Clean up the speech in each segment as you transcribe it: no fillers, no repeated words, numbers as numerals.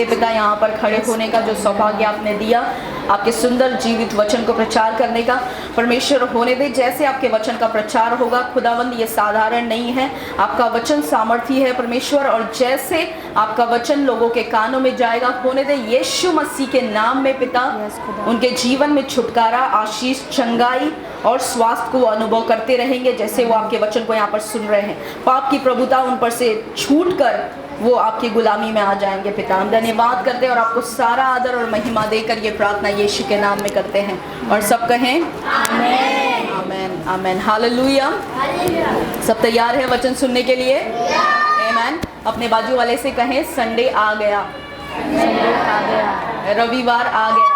इसलिए पिता यहाँ पर खड़े होने का जो सौभाग्य आपने दिया, आपके सुंदर जीवित वचन को प्रचार करने का, परमेश्वर होने दे जैसे आपके वचन का प्रचार होगा खुदावंद, ये साधारण नहीं है, आपका वचन सामर्थी है परमेश्वर, और जैसे आपका वचन लोगों के कानों में जाएगा, होने दे यीशु मसीह के नाम में पिता उनके जीवन में छुटकारा, आशीष, चंगाई और स्वास्थ्य को अनुभव करते रहेंगे जैसे वो आपके वचन को यहाँ पर सुन रहे हैं। पाप की प्रभुता उन पर से छूट कर वो आपकी गुलामी में आ जाएंगे पिता। हम धन्यवाद करते हैं और आपको सारा आदर और महिमा देकर ये प्रार्थना यीशु के नाम में करते हैं, और सब कहें आमेन आमेन आमेन हालेलुया। सब तैयार है वचन सुनने के लिए? आमेन। अपने बाजू वाले से कहें संडे आ गया, रविवार आ गया।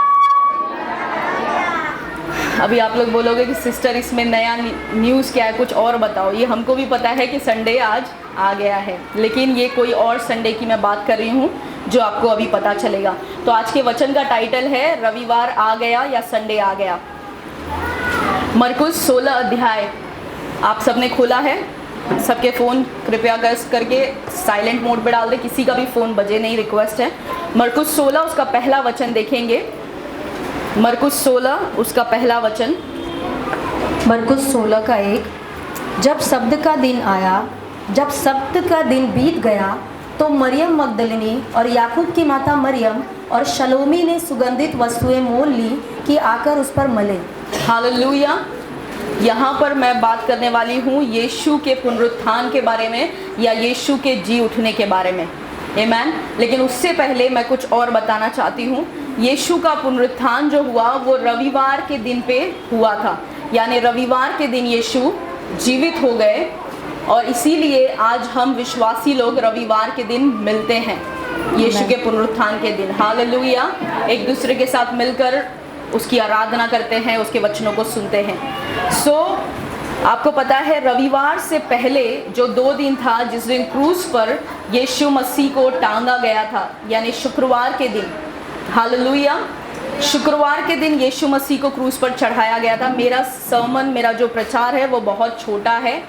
अभी आप लोग बोलोगे कि सिस्टर इसमें नया न्यूज़ क्या है, कुछ और बताओ। ये हमको भी पता है कि संडे आज आ गया है, लेकिन ये कोई और संडे की मैं बात कर रही हूँ जो आपको अभी पता चलेगा। तो आज के वचन का टाइटल है रविवार आ गया या संडे आ गया। मरकुस 16 अध्याय आप सबने खोला है? सबके फ़ोन कृपया करके साइलेंट मोड पे डाल दे, किसी का भी फ़ोन बजे नहीं, रिक्वेस्ट है। मरकुस 16 उसका पहला वचन देखेंगे। मरकुस 16 उसका पहला वचन। मरकुस 16 का 1। जब सब्त का दिन आया, जब सब्त का दिन बीत गया, तो मरियम मगदलिनी और याकूब की माता मरियम और शलोमी ने सुगंधित वस्तुएं मोल ली कि आकर उस पर मले। हालेलुया। यहाँ पर मैं बात करने वाली हूँ यीशु के पुनरुत्थान के बारे में या यीशु के जी उठने के बारे में। आमेन। लेकिन उससे पहले मैं कुछ और बताना चाहती हूँ। यीशु का पुनरुत्थान जो हुआ वो रविवार के दिन पे हुआ था, यानी रविवार के दिन यीशु जीवित हो गए, और इसीलिए आज हम विश्वासी लोग रविवार के दिन मिलते हैं, यीशु के पुनरुत्थान के दिन। हालेलुया। एक दूसरे के साथ मिलकर उसकी आराधना करते हैं, उसके वचनों को सुनते हैं। आपको पता है रविवार से पहले जो 2 दिन था जिस दिन क्रूस पर यीशु मसीह को टांगा गया था, यानी शुक्रवार के दिन। हालेलुया। शुक्रवार के दिन यीशु मसीह को क्रूस पर चढ़ाया गया था। मेरा सर्मन, मेरा जो प्रचार है वो बहुत छोटा है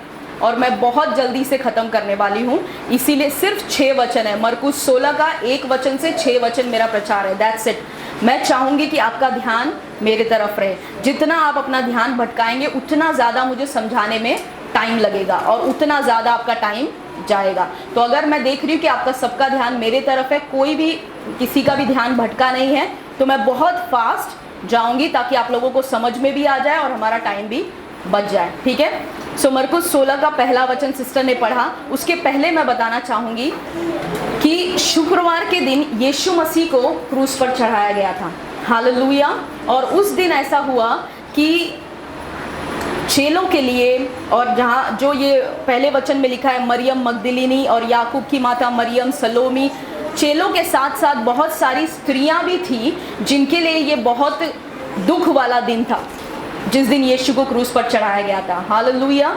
और मैं बहुत जल्दी से ख़त्म करने वाली हूँ, इसीलिए सिर्फ 6 वचन है। मरकुस 16 का 1 वचन से 6 वचन मेरा प्रचार है, दैट्स इट। मैं चाहूँगी कि आपका ध्यान मेरे तरफ रहे। जितना आप अपना ध्यान भटकाएंगे उतना ज़्यादा मुझे समझाने में टाइम लगेगा और उतना ज़्यादा आपका टाइम जाएगा। तो अगर मैं देख रही हूँ कि आपका सबका ध्यान मेरे तरफ है, कोई भी किसी का भी ध्यान भटका नहीं है, तो मैं बहुत फास्ट जाऊँगी ताकि आप लोगों को समझ में भी आ जाए और हमारा टाइम भी बच जाए। ठीक है। सो मरकुस 16 का पहला वचन सिस्टर ने पढ़ा। उसके पहले मैं बताना चाहूँगी कि शुक्रवार के दिन यीशु मसीह को क्रूस पर चढ़ाया गया था। हालेलुया। और उस दिन ऐसा हुआ कि चेलों के लिए, और जहाँ जो ये पहले वचन में लिखा है मरियम मगदलिनी और याकूब की माता मरियम, सलोमी, चेलों के साथ साथ बहुत सारी स्त्रियां भी थी जिनके लिए ये बहुत दुख वाला दिन था जिस दिन यीशु को क्रूस पर चढ़ाया गया था। हालेलुया।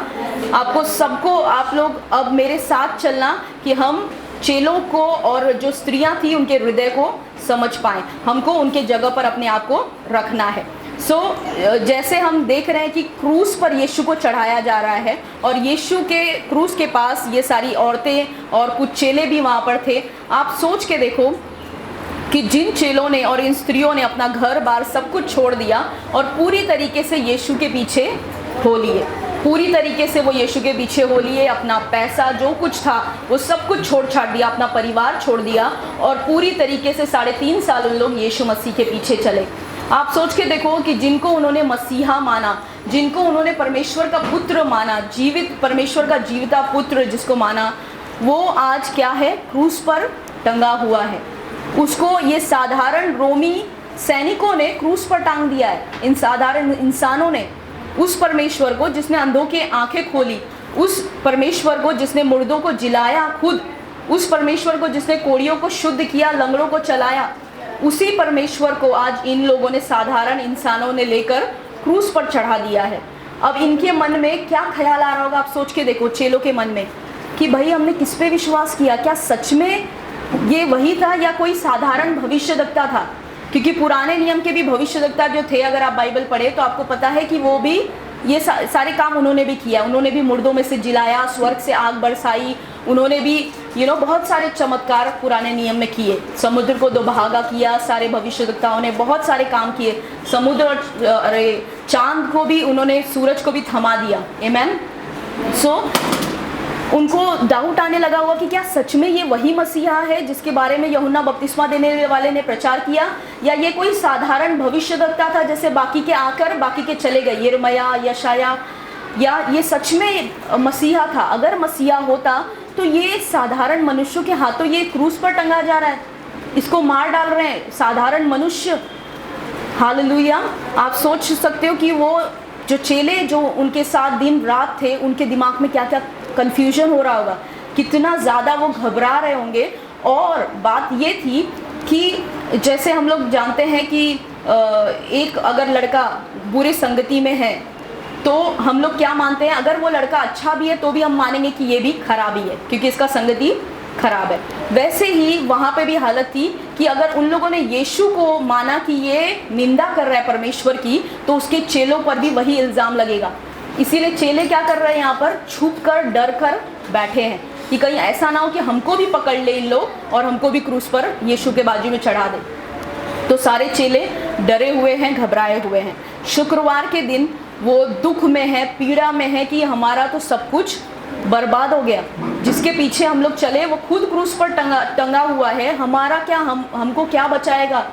आपको सबको, आप लोग अब मेरे साथ चलना कि हम चेलों को और जो स्त्रियां थी उनके हृदय को समझ पाएं। हमको उनके जगह पर अपने आप को रखना है। जैसे हम देख रहे हैं कि क्रूस पर यीशु को चढ़ाया जा रहा है और यीशु के क्रूस के पास ये सारी औरतें और कुछ चेले भी वहाँ पर थे। आप सोच के देखो कि जिन चेलों ने और इन स्त्रियों ने अपना घर बार सब कुछ छोड़ दिया और पूरी तरीके से यीशु के पीछे हो लिए, पूरी तरीके से वो यीशु के पीछे हो लिए, अपना पैसा जो कुछ था वो सब कुछ छोड़ छाड़ दिया, अपना परिवार छोड़ दिया और पूरी तरीके से 3.5 साल उन लोग यीशु मसीह के पीछे चले। आप सोच के देखो कि जिनको उन्होंने मसीहा माना, जिनको उन्होंने परमेश्वर का पुत्र माना, जीवित परमेश्वर का जीविता पुत्र जिसको माना, वो आज क्या है? क्रूस पर टंगा हुआ है। उसको ये साधारण रोमी सैनिकों ने क्रूस पर टांग दिया है। इन साधारण इंसानों ने उस परमेश्वर को जिसने अंधों की आंखें खोली, उस परमेश्वर को जिसने मुर्दों को जिलाया खुद, उस परमेश्वर को जिसने कोड़ियों को शुद्ध किया, लंगड़ों को चलाया, उसी परमेश्वर को आज इन लोगों ने, साधारण इंसानों ने लेकर क्रूस पर चढ़ा दिया है। अब इनके मन में क्या ख्याल आ रहा होगा? आप सोच के देखो चेलों के मन में कि भाई हमने किस पे विश्वास किया, क्या सच में ये वही था या कोई साधारण भविष्यवक्ता था? क्योंकि पुराने नियम के भी भविष्यवक्ता जो थे, अगर आप बाइबल पढ़े तो आपको पता है कि वो भी ये सारे काम उन्होंने भी किया, उन्होंने भी मुर्दों में से जिलाया, स्वर्ग से आग बरसाई, उन्होंने भी बहुत सारे चमत्कार पुराने नियम में किए, समुद्र को दुभागा किया, सारे भविष्यद्वक्ताओं ने बहुत सारे काम किए, समुद्र और चांद को भी उन्होंने, सूरज को भी थमा दिया। आमेन। सो उनको डाउट आने लगा होगा कि क्या सच में ये वही मसीहा है जिसके बारे में यूहन्ना बपतिस्मा देने वाले ने प्रचार किया, या ये कोई साधारण भविष्यद्वक्ता था जैसे बाकी के आकर बाकी के चले गए, यिर्मयाह, यशायाह, या ये सच में मसीहा था? अगर मसीहा होता तो ये साधारण मनुष्यों के हाथों ये क्रूस पर टंगा जा रहा है, इसको मार डाल रहे हैं साधारण मनुष्य। हालेलुया। आप सोच सकते हो कि वो जो चेले जो उनके साथ दिन रात थे, उनके दिमाग में क्या क्या कन्फ्यूजन हो रहा होगा, कितना ज़्यादा वो घबरा रहे होंगे। और बात ये थी कि जैसे हम लोग जानते हैं कि एक अगर लड़का बुरे संगति में है तो हम लोग क्या मानते हैं, अगर वो लड़का अच्छा भी है तो भी हम मानेंगे कि ये भी खराब ही है क्योंकि इसका संगति खराब है। वैसे ही वहाँ पे भी हालत थी कि अगर उन लोगों ने यीशु को माना कि ये निंदा कर रहा है परमेश्वर की, तो उसके चेलों पर भी वही इल्ज़ाम लगेगा। इसीलिए चेले क्या कर रहे हैं, यहाँ पर छुप कर डर कर बैठे हैं कि कहीं ऐसा ना हो कि हमको भी पकड़ ले इन लोग और हमको भी क्रूस पर यीशु के बाजू में चढ़ा दे। तो सारे चेले डरे हुए हैं, घबराए हुए हैं। शुक्रवार के दिन वो दुख में है, पीड़ा में है कि हमारा तो सब कुछ बर्बाद हो गया, जिसके पीछे हम लोग चले वो खुद क्रूस पर टंगा हुआ है, हमारा क्या, हमको क्या बचाएगा,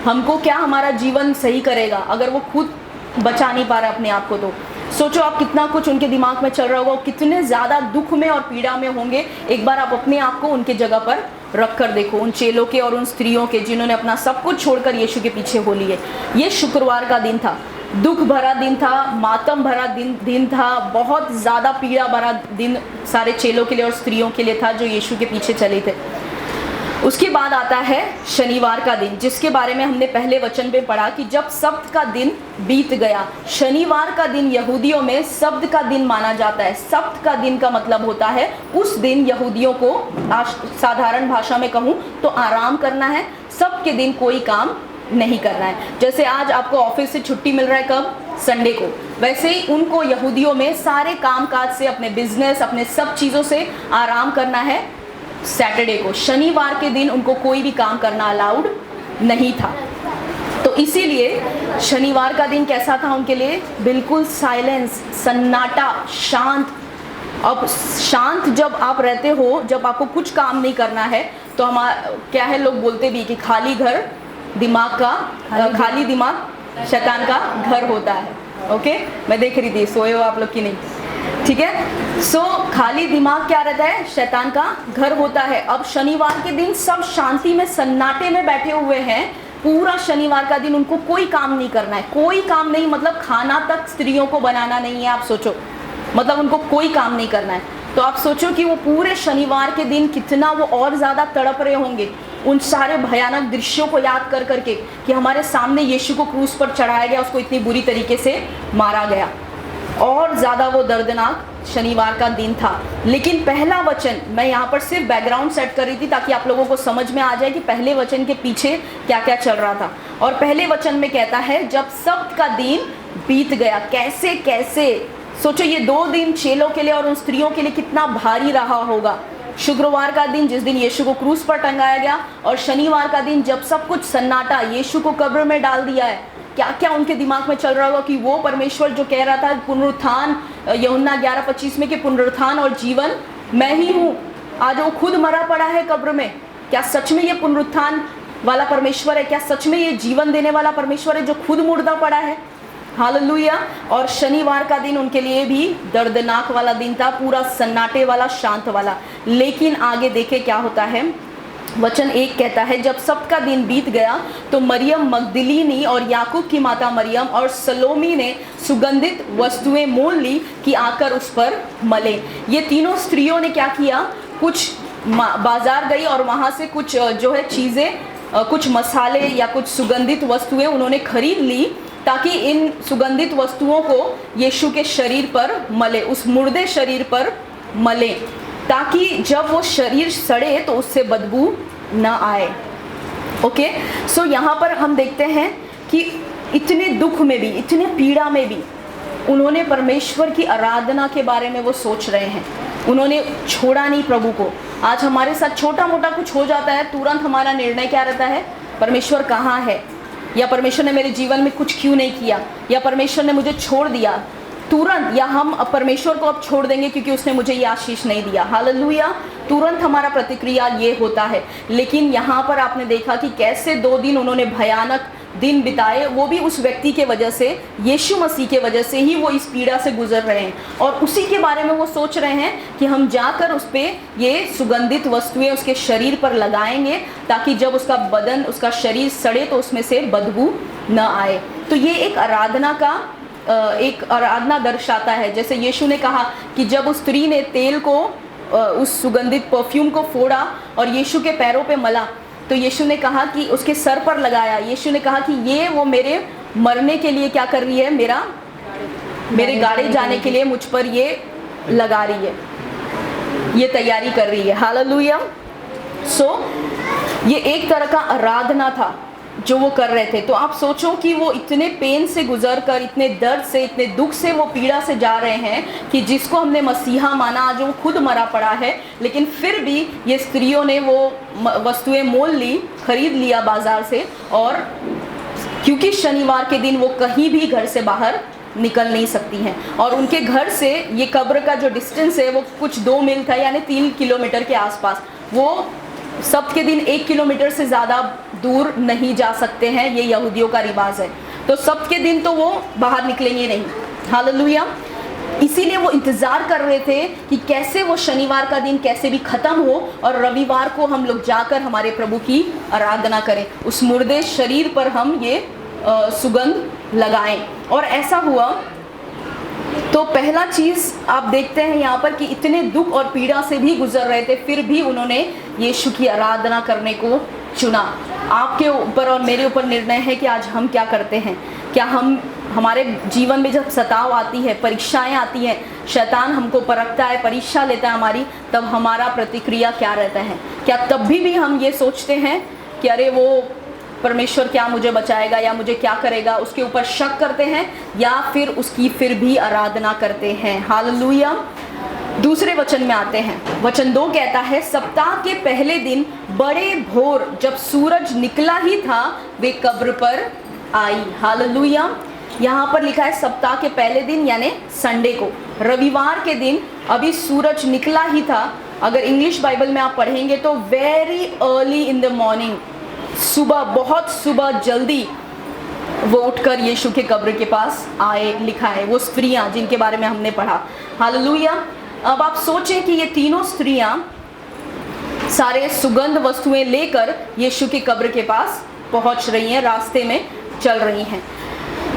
हमको क्या हमारा जीवन सही करेगा अगर वो खुद बचा नहीं पा रहा अपने आप को। तो सोचो आप कितना कुछ उनके दिमाग में चल रहा होगा, कितने ज़्यादा दुख में और पीड़ा में होंगे। एक बार आप अपने आप को उनके जगह पर रख कर देखो, उन चेलों के और उन स्त्रियों के जिन्होंने अपना सब कुछ छोड़कर यीशु के पीछे हो लिए। ये शुक्रवार का दिन था, दुख भरा दिन था, मातम भरा दिन था, बहुत ज़्यादा पीड़ा भरा दिन सारे चेलों के लिए और स्त्रियों के लिए था जो यीशु के पीछे चले थे। उसके बाद आता है शनिवार का दिन, जिसके बारे में हमने पहले वचन में पढ़ा कि जब सब्त का दिन बीत गया। शनिवार का दिन यहूदियों में सब्त का दिन माना जाता है। सब्त का दिन का मतलब होता है उस दिन यहूदियों को, साधारण भाषा में कहूँ तो आराम करना है, सब्त के दिन कोई काम नहीं करना है। जैसे आज आपको ऑफिस से छुट्टी मिल रहा है कब, संडे को, वैसे ही उनको यहूदियों में सारे कामकाज से, अपने बिजनेस, अपने सब चीज़ों से आराम करना है सैटरडे को। शनिवार के दिन उनको कोई भी काम करना अलाउड नहीं था। तो इसीलिए शनिवार का दिन कैसा था उनके लिए, बिल्कुल साइलेंस, सन्नाटा, शांत। अब शांत जब आप रहते हो, जब आपको कुछ काम नहीं करना है, तो क्या है, लोग बोलते भी कि खाली घर दिमाग का, खाली दिमाग शैतान का घर होता है। ओके, मैं देख रही थी, सोए हो आप लोग की नहीं, ठीक है। सो खाली दिमाग क्या रहता है, शैतान का घर होता है। अब शनिवार के दिन सब शांति में, सन्नाटे में बैठे हुए हैं। पूरा शनिवार का दिन उनको कोई काम नहीं करना है, कोई काम नहीं, मतलब खाना तक स्त्रियों को बनाना नहीं है। आप सोचो, मतलब उनको कोई काम नहीं करना है। तो आप सोचो कि वो पूरे शनिवार के दिन कितना वो और ज़्यादा तड़प रहे होंगे उन सारे भयानक दृश्यों को याद कर करके कि हमारे सामने यीशु को क्रूस पर चढ़ाया गया, उसको इतनी बुरी तरीके से मारा गया। और ज़्यादा वो दर्दनाक शनिवार का दिन था। लेकिन पहला वचन, मैं यहाँ पर सिर्फ बैकग्राउंड सेट कर रही थी ताकि आप लोगों को समझ में आ जाए कि पहले वचन के पीछे क्या क्या चल रहा था। और पहले वचन में कहता है जब सब्त का दिन बीत गया। कैसे कैसे, सोचो ये 2 दिन चेलों के लिए और उन स्त्रियों के लिए कितना भारी रहा होगा। शुक्रवार का दिन जिस दिन यीशु को क्रूस पर टंगाया गया, और शनिवार का दिन जब सब कुछ सन्नाटा, यीशु को कब्र में डाल दिया है। क्या क्या उनके दिमाग में चल रहा होगा कि वो परमेश्वर जो कह रहा था पुनरुत्थान, यूहन्ना 11:25 में कि पुनरुत्थान और जीवन मैं ही हूँ, आज वो खुद मरा पड़ा है कब्र में। क्या सच में ये पुनरुत्थान वाला परमेश्वर है? क्या सच में ये जीवन देने वाला परमेश्वर है जो खुद मुर्दा पड़ा है? हालेलुया। और शनिवार का दिन उनके लिए भी दर्दनाक वाला दिन था, पूरा सन्नाटे वाला, शांत वाला। लेकिन आगे देखे क्या होता है। वचन 1 कहता है जब सब्त का दिन बीत गया तो मरियम मगदलीनी और याकूब की माता मरियम और सलोमी ने सुगंधित वस्तुएं मोल ली कि आकर उस पर मले। ये तीनों स्त्रियों ने क्या किया, कुछ बाजार गई और वहाँ से कुछ जो है चीज़ें, कुछ मसाले या कुछ सुगंधित वस्तुएं उन्होंने खरीद ली ताकि इन सुगंधित वस्तुओं को यीशु के शरीर पर मले, उस मुर्दे शरीर पर मले, ताकि जब वो शरीर सड़े तो उससे बदबू न आए। ओके, सो यहाँ पर हम देखते हैं कि इतने दुख में भी, इतने पीड़ा में भी उन्होंने परमेश्वर की आराधना के बारे में वो सोच रहे हैं, उन्होंने छोड़ा नहीं प्रभु को। आज हमारे साथ छोटा मोटा कुछ हो जाता है, तुरंत हमारा निर्णय क्या रहता है, परमेश्वर कहाँ है, या परमेश्वर ने मेरे जीवन में कुछ क्यों नहीं किया, या परमेश्वर ने मुझे छोड़ दिया तुरंत, या हम अब परमेश्वर को अब छोड़ देंगे क्योंकि उसने मुझे ये आशीष नहीं दिया। हालेलुया, तुरंत हमारा प्रतिक्रिया ये होता है। लेकिन यहाँ पर आपने देखा कि कैसे 2 दिन उन्होंने भयानक दिन बिताए, वो भी उस व्यक्ति के वजह से, यीशु मसीह के वजह से ही वो इस पीड़ा से गुजर रहे हैं, और उसी के बारे में वो सोच रहे हैं कि हम जाकर उस पर ये सुगंधित वस्तुएं उसके शरीर पर लगाएंगे ताकि जब उसका बदन, उसका शरीर सड़े तो उसमें से बदबू न आए। तो ये एक आराधना दर्शाता है। जैसे यीशु ने कहा कि जब उस स्त्री ने तेल को, उस सुगंधित परफ्यूम को फोड़ा और यीशु के पैरों पे मला, तो यीशु ने कहा कि उसके सर पर लगाया, यीशु ने कहा कि ये वो मेरे मरने के लिए क्या कर रही है, मेरे गाड़े जाने के लिए मुझ पर ये लगा रही है, ये तैयारी कर रही है। हालेलुया। ये एक तरह का आराधना था जो वो कर रहे थे। तो आप सोचो कि वो इतने पेन से गुजर कर, इतने दर्द से, इतने दुख से, वो पीड़ा से जा रहे हैं कि जिसको हमने मसीहा माना, आज वो खुद मरा पड़ा है, लेकिन फिर भी ये स्त्रियों ने वो वस्तुएं मोल ली, खरीद लिया बाजार से, और क्योंकि शनिवार के दिन वो कहीं भी घर से बाहर निकल नहीं सकती हैं, और उनके घर से ये कब्र का जो डिस्टेंस है वो कुछ 2 मील था, यानी 3 किलोमीटर के आसपास। वो सब्त के दिन 1 किलोमीटर से ज़्यादा दूर नहीं जा सकते हैं, ये यहूदियों का रिवाज है। तो सब्त के दिन तो वो बाहर निकलेंगे नहीं। हालेलुया। इसीलिए वो इंतज़ार कर रहे थे कि कैसे वो शनिवार का दिन कैसे भी ख़त्म हो और रविवार को हम लोग जाकर हमारे प्रभु की आराधना करें, उस मुर्दे शरीर पर हम ये सुगंध लगाएं। और ऐसा हुआ। तो पहला चीज़ आप देखते हैं यहाँ पर कि इतने दुख और पीड़ा से भी गुजर रहे थे, फिर भी उन्होंने यीशु की आराधना करने को चुना। आपके ऊपर और मेरे ऊपर निर्णय है कि आज हम क्या करते हैं। क्या हम, हमारे जीवन में जब सताव आती है, परीक्षाएं आती हैं, शैतान हमको परखता है, परीक्षा लेता है हमारी, तब हमारा प्रतिक्रिया क्या रहता है? क्या तब भी हम ये सोचते हैं कि अरे वो परमेश्वर क्या मुझे बचाएगा या मुझे क्या करेगा, उसके ऊपर शक करते हैं, या फिर उसकी फिर भी आराधना करते हैं? हालेलुया। दूसरे वचन में आते हैं। वचन 2 कहता है, सप्ताह के पहले दिन बड़े भोर जब सूरज निकला ही था, वे कब्र पर आई। हालेलुया। यहाँ पर लिखा है सप्ताह के पहले दिन, यानी संडे को, रविवार के दिन अभी सूरज निकला ही था। अगर इंग्लिश बाइबल में आप पढ़ेंगे तो very early in the morning, सुबह, बहुत सुबह जल्दी वो उठकर यीशु के कब्र के पास आए, लिखा है। वो स्त्रियां जिनके बारे में हमने पढ़ा। हालेलुया। अब आप सोचें कि ये तीनों स्त्रियां सारे सुगंध वस्तुएं लेकर यीशु के कब्र के पास पहुंच रही हैं, रास्ते में चल रही हैं।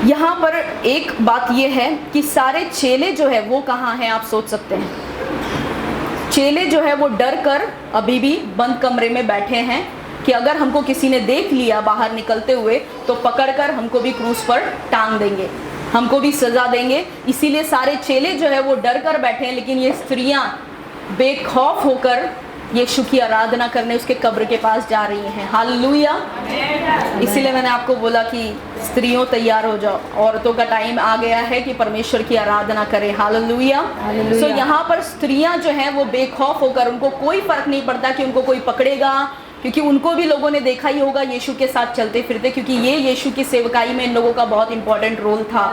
यहाँ पर एक बात ये है कि सारे चेले जो है वो कहाँ हैं, आप सोच सकते हैं। चेले जो है वो डर कर अभी भी बंद कमरे में बैठे हैं कि अगर हमको किसी ने देख लिया बाहर निकलते हुए तो पकड़कर हमको भी क्रूस पर टांग देंगे, हमको भी सजा देंगे। इसीलिए सारे चेले जो है वो डर कर बैठे हैं, लेकिन ये स्त्रियां बेखौफ होकर यीशु की आराधना करने उसके कब्र के पास जा रही हैं। हालेलुया। इसीलिए मैंने आपको बोला कि स्त्रियों तैयार हो जाओ, औरतों का टाइम आ गया है कि परमेश्वर की आराधना करें। हालेलुया। सो यहाँ पर स्त्रियां जो हैं वो बेखौफ होकर, उनको कोई फर्क नहीं पड़ता कि उनको कोई पकड़ेगा, क्योंकि उनको भी लोगों ने देखा ही होगा यीशु के साथ चलते फिरते, क्योंकि ये यीशु की सेवकाई में इन लोगों का बहुत इंपॉर्टेंट रोल था।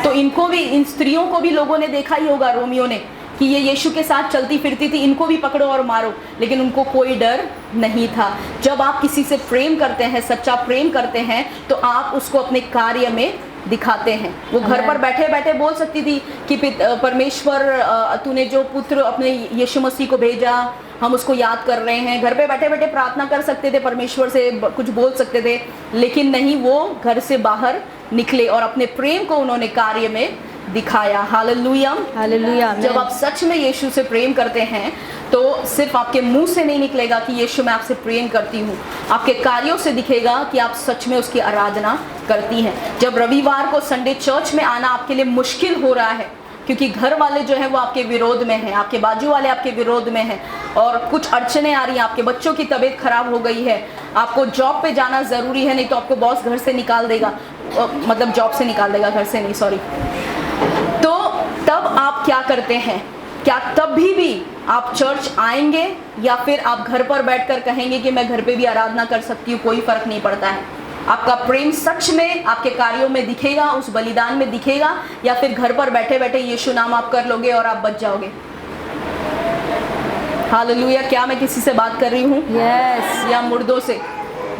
तो इनको भी, इन स्त्रियों को भी लोगों ने देखा ही होगा, रोमियो ने, कि ये यीशु के साथ चलती फिरती थी, इनको भी पकड़ो और मारो, लेकिन उनको कोई डर नहीं था। जब आप किसी से प्रेम करते हैं, सच्चा प्रेम करते हैं, तो आप उसको अपने कार्य में दिखाते हैं। वो घर पर बैठे बैठे बोल सकती थी कि परमेश्वर, तूने जो पुत्र अपने यीशु मसीह को भेजा, हम उसको याद कर रहे हैं। घर पे बैठे बैठे प्रार्थना कर सकते थे, परमेश्वर से कुछ बोल सकते थे, लेकिन नहीं, वो घर से बाहर निकले और अपने प्रेम को उन्होंने कार्य में दिखाया। हालेलुया। हालेलुया। जब आप सच में यीशु से प्रेम करते हैं तो सिर्फ आपके मुंह से नहीं निकलेगा कि यीशु मैं आपसे प्रेम करती हूँ, आपके कार्यों से दिखेगा कि आप सच में उसकी आराधना करती हैं। जब रविवार को संडे चर्च में आना आपके लिए मुश्किल हो रहा है क्योंकि घर वाले जो हैं वो आपके विरोध में हैं, आपके बाजू वाले आपके विरोध में हैं, और कुछ अड़चने आ रही हैं, आपके बच्चों की तबीयत खराब हो गई है, आपको जॉब पे जाना ज़रूरी है, नहीं तो आपको बॉस घर से निकाल देगा, मतलब जॉब से निकाल देगा, घर से नहीं, सॉरी, तब आप क्या करते हैं? क्या तब भी आप चर्च आएंगे या फिर आप घर पर बैठकर कहेंगे कि मैं घर पे भी आराधना कर सकती हूँ, कोई फर्क नहीं पड़ता है? आपका प्रेम सच में आपके कार्यों में दिखेगा, उस बलिदान में दिखेगा, या फिर घर पर बैठे बैठे यीशु नाम आप कर लोगे और आप बच जाओगे? हालेलुया। क्या मैं किसी से बात कर रही हूँ? यस। या मुर्दों से?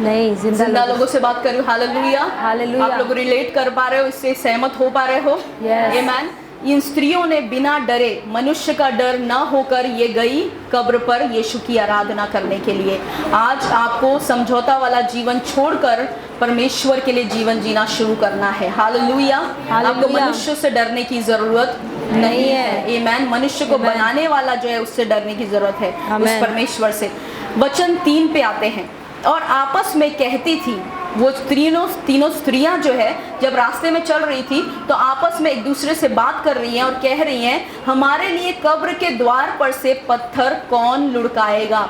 नहीं, जिंदा लोगों से बात कर रही हूँ। हालेलुया। हालेलुया। आप लोग रिलेट कर पा रहे हो, इससे सहमत हो पा रहे हो? Yes. आमीन। इन स्त्रियों ने बिना डरे, मनुष्य का डर ना होकर ये गई कब्र पर यीशु की आराधना करने के लिए। आज आपको समझौता वाला जीवन छोड़कर परमेश्वर के लिए जीवन जीना शुरू करना है। हालेलुया। आपको मनुष्य से डरने की जरूरत नहीं है। आमीन। मनुष्य को बनाने वाला जो है उससे डरने की जरूरत है, उस परमेश्वर से। वचन 3 पे आते हैं। और आपस में कहती थी, वो तीनों स्त्रियां जो है जब रास्ते में चल रही थी तो आपस में एक दूसरे से बात कर रही हैं और कह रही हैं, हमारे लिए कब्र के द्वार पर से पत्थर कौन लुढ़काएगा?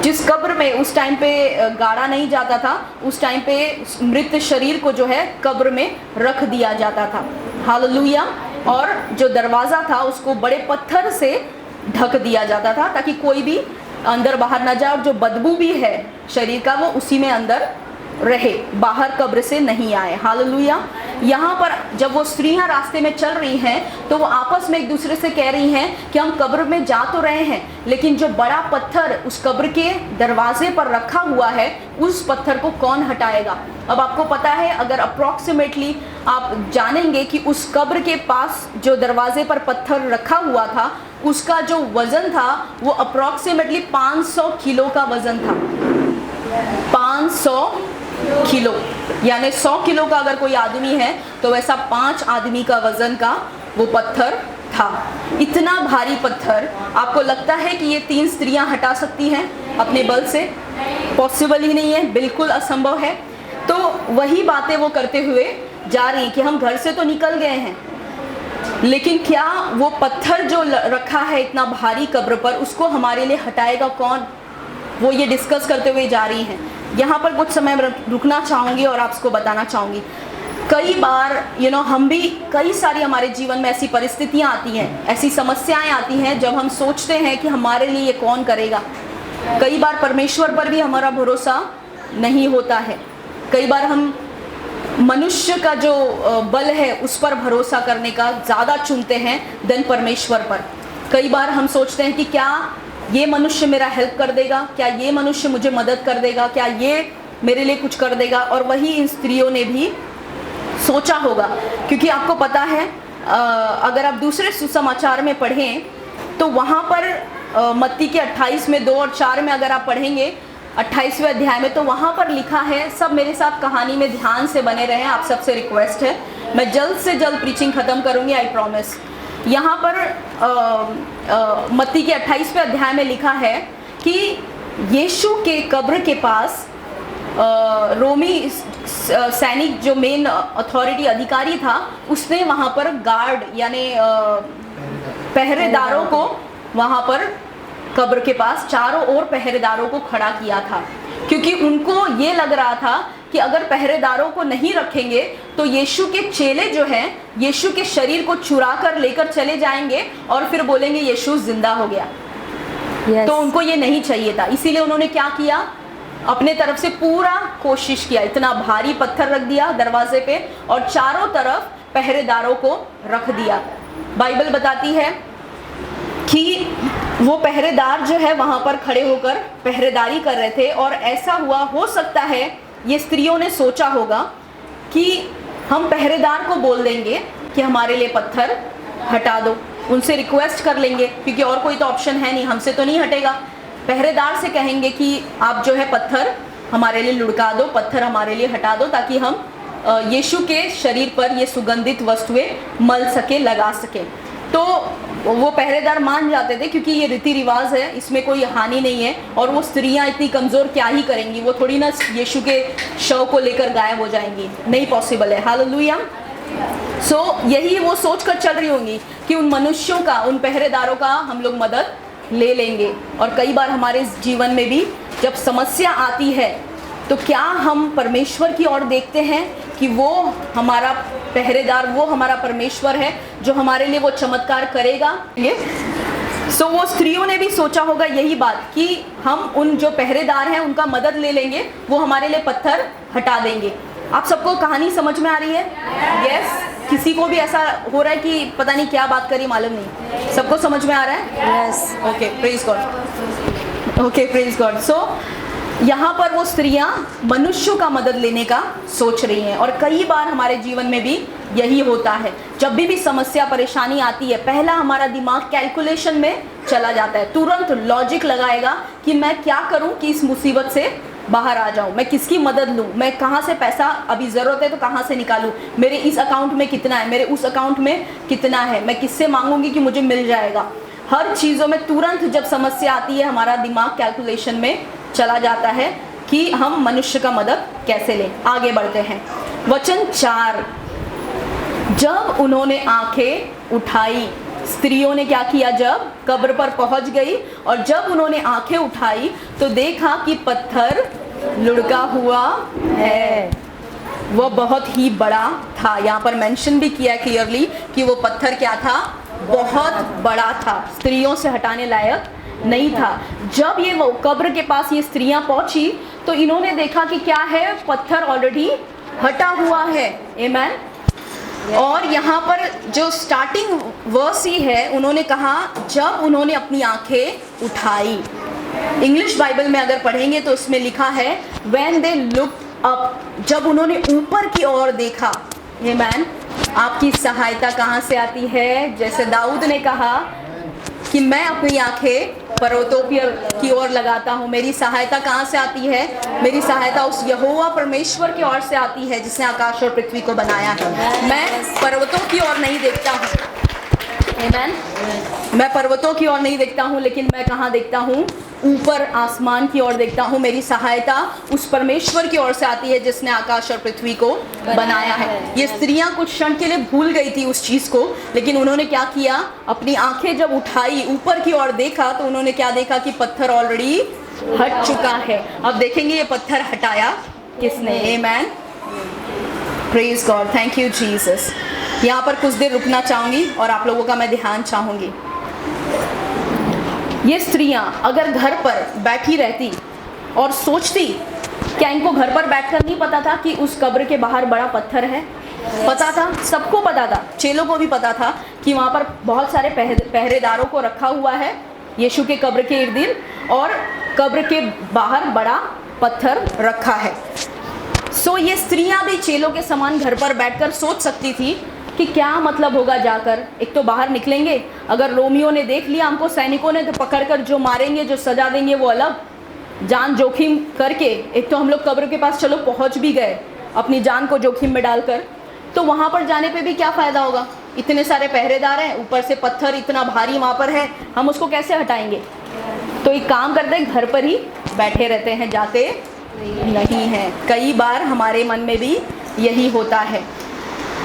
जिस कब्र में उस टाइम पे गाड़ा नहीं जाता था, उस टाइम पे मृत शरीर को जो है कब्र में रख दिया जाता था। हालेलुया। और जो दरवाज़ा था उसको बड़े पत्थर से ढक दिया जाता था ताकि कोई भी अंदर बाहर ना जाए, और जो बदबू भी है शरीर का वो उसी में अंदर रहे, बाहर कब्र से नहीं आए। हालेलुया। यहाँ पर जब वो स्त्रियाँ रास्ते में चल रही हैं तो वो आपस में एक दूसरे से कह रही हैं कि हम कब्र में जा तो रहे हैं, लेकिन जो बड़ा पत्थर उस कब्र के दरवाजे पर रखा हुआ है उस पत्थर को कौन हटाएगा? अब आपको पता है, अगर अप्रॉक्सीमेटली आप जानेंगे कि उस कब्र के पास जो दरवाजे पर पत्थर रखा हुआ था उसका जो वज़न था वो अप्रॉक्सीमेटली 500 किलो का वज़न था। 500 किलो, यानी 100 किलो का अगर कोई आदमी है तो वैसा 5 आदमी का वज़न का वो पत्थर था। इतना भारी पत्थर आपको लगता है कि ये 3 स्त्रियां हटा सकती हैं अपने बल से? पॉसिबल ही नहीं है, बिल्कुल असंभव है। तो वही बातें वो करते हुए जा रही कि हम घर से तो निकल गए हैं, लेकिन क्या वो पत्थर जो रखा है इतना भारी कब्र पर उसको हमारे लिए हटाएगा कौन? वो ये डिस्कस करते हुए जा रही हैं। यहाँ पर कुछ समय रुकना चाहूँगी और आपको बताना चाहूँगी, कई बार हम भी, कई सारी हमारे जीवन में ऐसी परिस्थितियाँ आती हैं, ऐसी समस्याएं आती हैं जब हम सोचते हैं कि हमारे लिए ये कौन करेगा। कई बार परमेश्वर पर भी हमारा भरोसा नहीं होता है। कई बार हम मनुष्य का जो बल है उस पर भरोसा करने का ज़्यादा चुनते हैं देन परमेश्वर पर। कई बार हम सोचते हैं कि क्या ये मनुष्य मेरा हेल्प कर देगा, क्या ये मनुष्य मुझे मदद कर देगा, क्या ये मेरे लिए कुछ कर देगा। और वही इन स्त्रियों ने भी सोचा होगा, क्योंकि आपको पता है अगर आप दूसरे सुसमाचार में पढ़ें तो वहाँ पर मत्ती के 28 में 2 और 4 में अगर आप पढ़ेंगे 28वें अध्याय में, तो वहाँ पर लिखा है, सब मेरे साथ कहानी में ध्यान से बने रहें, आप सबसे रिक्वेस्ट है, मैं जल्द से जल्द प्रीचिंग ख़त्म करूँगी, आई प्रॉमिस। यहाँ पर मत्ती के 28वें अध्याय में लिखा है कि यीशु के कब्र के पास रोमी सैनिक जो मेन अथॉरिटी अधिकारी था उसने वहाँ पर गार्ड यानी पहरेदारों को वहाँ पर कब्र के पास चारों ओर पहरेदारों को खड़ा किया था, क्योंकि उनको ये लग रहा था कि अगर पहरेदारों को नहीं रखेंगे तो यीशु के चेले जो हैं यीशु के शरीर को चुरा कर लेकर चले जाएंगे और फिर बोलेंगे यीशु जिंदा हो गया। Yes. तो उनको ये नहीं चाहिए था, इसीलिए उन्होंने क्या किया, अपने तरफ से पूरा कोशिश किया, इतना भारी पत्थर रख दिया दरवाजे पे और चारों तरफ पहरेदारों को रख दिया। बाइबल बताती है कि वो पहरेदार जो है वहाँ पर खड़े होकर पहरेदारी कर रहे थे, और ऐसा हुआ, हो सकता है ये स्त्रियों ने सोचा होगा कि हम पहरेदार को बोल देंगे कि हमारे लिए पत्थर हटा दो, उनसे रिक्वेस्ट कर लेंगे, क्योंकि और कोई तो ऑप्शन है नहीं, हमसे तो नहीं हटेगा। पहरेदार से कहेंगे कि आप जो है पत्थर हमारे लिए लुढ़का दो, पत्थर हमारे लिए हटा दो, ताकि हम यीशु के शरीर पर ये सुगंधित वस्तुएं मल सके, लगा सके। तो वो पहरेदार मान जाते थे, क्योंकि ये रीति रिवाज है, इसमें कोई हानि नहीं है, और वो स्त्रियां इतनी कमज़ोर क्या ही करेंगी, वो थोड़ी ना यीशु के शव को लेकर गायब हो जाएंगी, नहीं पॉसिबल है। हालेलुया। सो यही वो सोच कर चल रही होंगी कि उन मनुष्यों का, उन पहरेदारों का हम लोग मदद ले लेंगे। और कई बार हमारे जीवन में भी जब समस्या आती है तो क्या हम परमेश्वर की ओर देखते हैं कि वो हमारा पहरेदार वो हमारा परमेश्वर है जो हमारे लिए वो चमत्कार करेगा। ये सो वो स्त्रियों ने भी सोचा होगा यही बात कि हम उन जो पहरेदार हैं उनका मदद ले लेंगे, वो हमारे लिए पत्थर हटा देंगे। आप सबको कहानी समझ में आ रही है? यस। किसी को भी ऐसा हो रहा है कि पता नहीं क्या बात करी, मालूम नहीं? सबको समझ में आ रहा है? Yes. Okay, praise God. Okay, praise God. So यहाँ पर वो स्त्रियां मनुष्यों का मदद लेने का सोच रही हैं, और कई बार हमारे जीवन में भी यही होता है। जब भी समस्या परेशानी आती है, पहला हमारा दिमाग कैलकुलेशन में चला जाता है, तुरंत लॉजिक लगाएगा कि मैं क्या करूं कि इस मुसीबत से बाहर आ जाऊं, मैं किसकी मदद लूं, मैं कहां से पैसा अभी ज़रूरत है तो कहां से निकालूं, मेरे इस अकाउंट में कितना है, मेरे उस अकाउंट में कितना है, मैं किससे मांगूंगी कि मुझे मिल जाएगा। हर चीज़ों में तुरंत जब समस्या आती है हमारा दिमाग कैलकुलेशन में चला जाता है कि हम मनुष्य का मदद कैसे लें। आगे बढ़ते हैं, वचन 4। जब उन्होंने आंखें उठाई, स्त्रियों ने क्या किया? जब कब्र पर पहुंच गई और जब उन्होंने आंखें उठाई तो देखा कि पत्थर लुढ़का हुआ है। वह बहुत ही बड़ा था। यहाँ पर मेंशन भी किया क्लियरली कि वो पत्थर क्या था? बहुत बड़ा था, स्त्रियों से हटाने लायक नहीं था। जब ये वो कब्र के पास ये स्त्रियां पहुंची तो इन्होंने देखा कि क्या है? पत्थर ऑलरेडी हटा हुआ है। आमेन। और यहाँ पर जो स्टार्टिंग वर्स ही है, उन्होंने कहा जब उन्होंने अपनी आंखें उठाई। इंग्लिश बाइबल में अगर पढ़ेंगे तो उसमें लिखा है व्हेन दे लुक्ड अप, जब उन्होंने ऊपर की ओर देखा। आमेन। आपकी सहायता कहाँ से आती है? जैसे दाऊद ने कहा कि मैं अपनी आंखें पर्वतों की ओर लगाता हूँ। मेरी सहायता कहाँ से आती है? मेरी सहायता उस यहोवा परमेश्वर की ओर से आती है जिसने आकाश और पृथ्वी को बनाया है। मैं पर्वतों की ओर नहीं देखता हूँ। आमेन। मैं पर्वतों की ओर नहीं देखता हूँ, लेकिन मैं कहाँ देखता हूँ? ऊपर आसमान की ओर देखता हूँ। मेरी सहायता उस परमेश्वर की ओर से आती है जिसने आकाश और पृथ्वी को बनाया है। ये स्त्रियां कुछ क्षण के लिए भूल गई थी उस चीज़ को, लेकिन उन्होंने क्या किया? अपनी आंखें जब उठाई, ऊपर की ओर देखा तो उन्होंने क्या देखा कि पत्थर ऑलरेडी हट चुका है। अब देखेंगे ये पत्थर हटाया किसने। Amen. Praise God, thank you Jesus. यहाँ पर कुछ देर रुकना चाहूँगी और आप लोगों का मैं ध्यान चाहूँगी। ये स्त्रियां अगर घर पर बैठी रहती और सोचती, क्या इनको घर पर बैठकर नहीं पता था कि उस कब्र के बाहर बड़ा पत्थर है? पता था, सबको पता था, चेलों को भी पता था कि वहाँ पर बहुत सारे पहरेदारों को रखा हुआ है यीशु के कब्र के इर्द गिर्द, और कब्र के बाहर बड़ा पत्थर रखा है। सो ये स्त्रियां भी चेलों के समान घर पर बैठकर सोच सकती थी कि क्या मतलब होगा जाकर। एक तो बाहर निकलेंगे, अगर रोमियो ने देख लिया हमको, सैनिकों ने, तो पकड़कर जो मारेंगे, जो सजा देंगे वो अलग, जान जोखिम करके। एक तो हम लोग कब्र के पास चलो पहुंच भी गए अपनी जान को जोखिम में डालकर, तो वहाँ पर जाने पे भी क्या फ़ायदा होगा? इतने सारे पहरेदार हैं, ऊपर से पत्थर इतना भारी वहाँ पर है, हम उसको कैसे हटाएंगे? तो एक काम करते हैं, घर पर ही बैठे रहते हैं, जाते नहीं हैं। कई बार हमारे मन में भी यही होता है।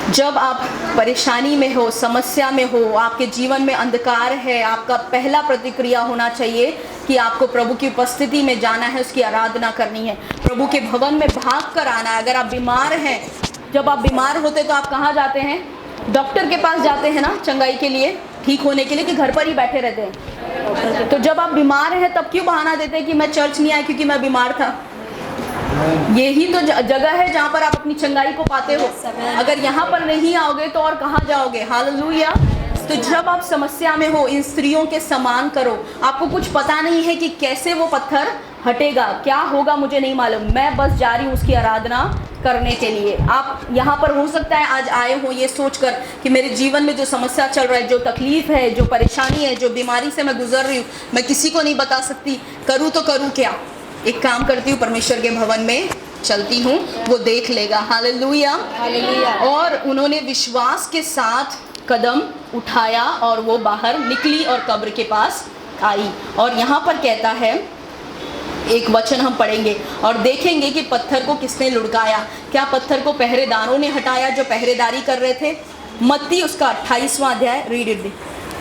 जब आप परेशानी में हो, समस्या में हो, आपके जीवन में अंधकार है, आपका पहला प्रतिक्रिया होना चाहिए कि आपको प्रभु की उपस्थिति में जाना है, उसकी आराधना करनी है, प्रभु के भवन में भाग कर आना है। अगर आप बीमार हैं, जब आप बीमार होते तो आप कहाँ जाते हैं? डॉक्टर के पास जाते हैं ना, चंगाई के लिए, ठीक होने के लिए, कि घर पर ही बैठे रहते हैं? तो जब आप बीमार हैं तब क्यों बहाना देते हैं कि मैं चर्च नहीं आया क्योंकि मैं बीमार था? यही तो जगह है जहाँ पर आप अपनी चंगाई को पाते हो। अगर यहाँ पर नहीं आओगे तो और कहाँ जाओगे? हालेलुया। तो जब आप समस्या में हो, इन स्त्रियों के समान करो। आपको कुछ पता नहीं है कि कैसे वो पत्थर हटेगा, क्या होगा मुझे नहीं मालूम, मैं बस जा रही हूँ उसकी आराधना करने के लिए। आप यहाँ पर हो सकता है आज आए हो ये सोचकर कि मेरे जीवन में जो समस्या चल रहा है, जो तकलीफ है, जो परेशानी है, जो बीमारी से मैं गुजर रही हूँ, मैं किसी को नहीं बता सकती, करूँ तो करूँ क्या? एक काम करती हूँ, परमेश्वर के भवन में चलती हूँ, वो देख लेगा। Hallelujah, hallelujah. और उन्होंने विश्वास के साथ कदम उठाया और वो बाहर निकली और कब्र के पास आई। और यहाँ पर कहता है, एक वचन हम पढ़ेंगे और देखेंगे कि पत्थर को किसने लुढ़काया। क्या पत्थर को पहरेदारों ने हटाया जो पहरेदारी कर रहे थे? मत्ती उसका 28वां अध्याय, रीड इट।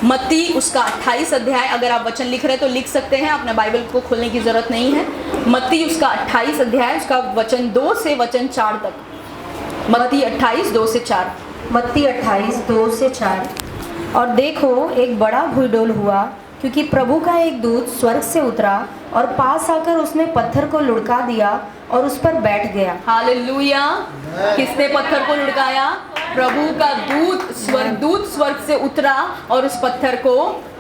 मत्ती उसका 28 अध्याय, अगर आप वचन लिख रहे तो लिख सकते हैं, अपने बाइबल को खोलने की ज़रूरत नहीं है। मत्ती उसका 28 अध्याय, उसका वचन 2 से वचन 4 तक। मत्ती 28 2 से 4। मत्ती 28:2-4। और देखो, एक बड़ा भूडोल हुआ, क्योंकि प्रभु का एक दूत स्वर्ग से उतरा और पास आकर उसने पत्थर को लुढ़का दिया और उस पर बैठ गया। हालेलुया। किसने पत्थर को लुढ़काया? प्रभु का दूत स्वर्ग से उतरा और उस पत्थर को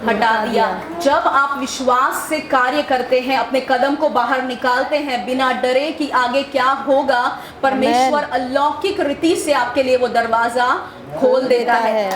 हटा दिया। जब आप विश्वास से कार्य करते हैं, अपने कदम को बाहर निकालते हैं बिना डरे कि आगे क्या होगा, परमेश्वर अलौकिक रीति से आपके लिए वो दरवाजा खोल देता है।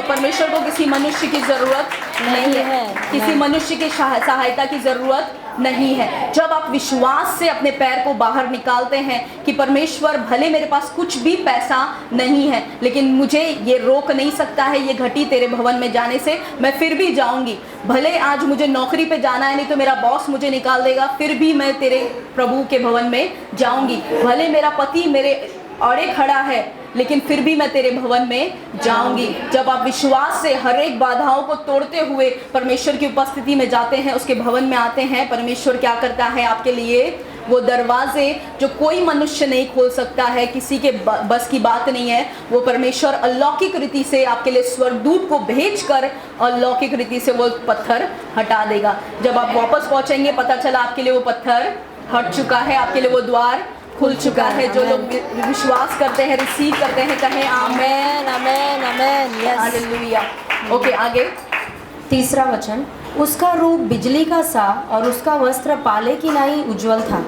परमेश्वर को किसी मनुष्य की जरूरत नहीं है, किसी मनुष्य की सहायता की जरूरत नहीं है। जब आप विश्वास से अपने पैर को बाहर निकालते हैं कि परमेश्वर, भले मेरे पास कुछ भी पैसा नहीं है, लेकिन मुझे ये रोक नहीं सकता है ये घटी तेरे भवन में जाने से, मैं फिर भी जाऊंगी। भले आज मुझे नौकरी पे जाना है, नहीं तो मेरा बॉस मुझे निकाल देगा, फिर भी मैं तेरे प्रभु के भवन में जाऊंगी। भले मेरा पति मेरे आड़े खड़ा है, लेकिन फिर भी मैं तेरे भवन में जाऊंगी। जब आप विश्वास से हर एक बाधाओं को तोड़ते हुए परमेश्वर की उपस्थिति में जाते हैं, उसके भवन में आते हैं, परमेश्वर क्या करता है आपके लिए? वो दरवाजे जो कोई मनुष्य नहीं खोल सकता है, किसी के बस की बात नहीं है, वो परमेश्वर अलौकिक रीति से आपके लिए स्वर्गदूत को भेजकर अलौकिक रीति से वो पत्थर हटा देगा। जब आप वापस पहुंचेंगे, पता चला आपके लिए वो पत्थर हट चुका है, आपके लिए वो द्वार खुल चुका है। जो लोग विश्वास करते हैं, रिसीव करते हैं, कहें आमेन, आमेन, आमेन, यस, हालेलुया। ओके, आगे 3 वचन। उसका रूप बिजली का सा और उसका वस्त्र पाले की नाई उज्जवल था।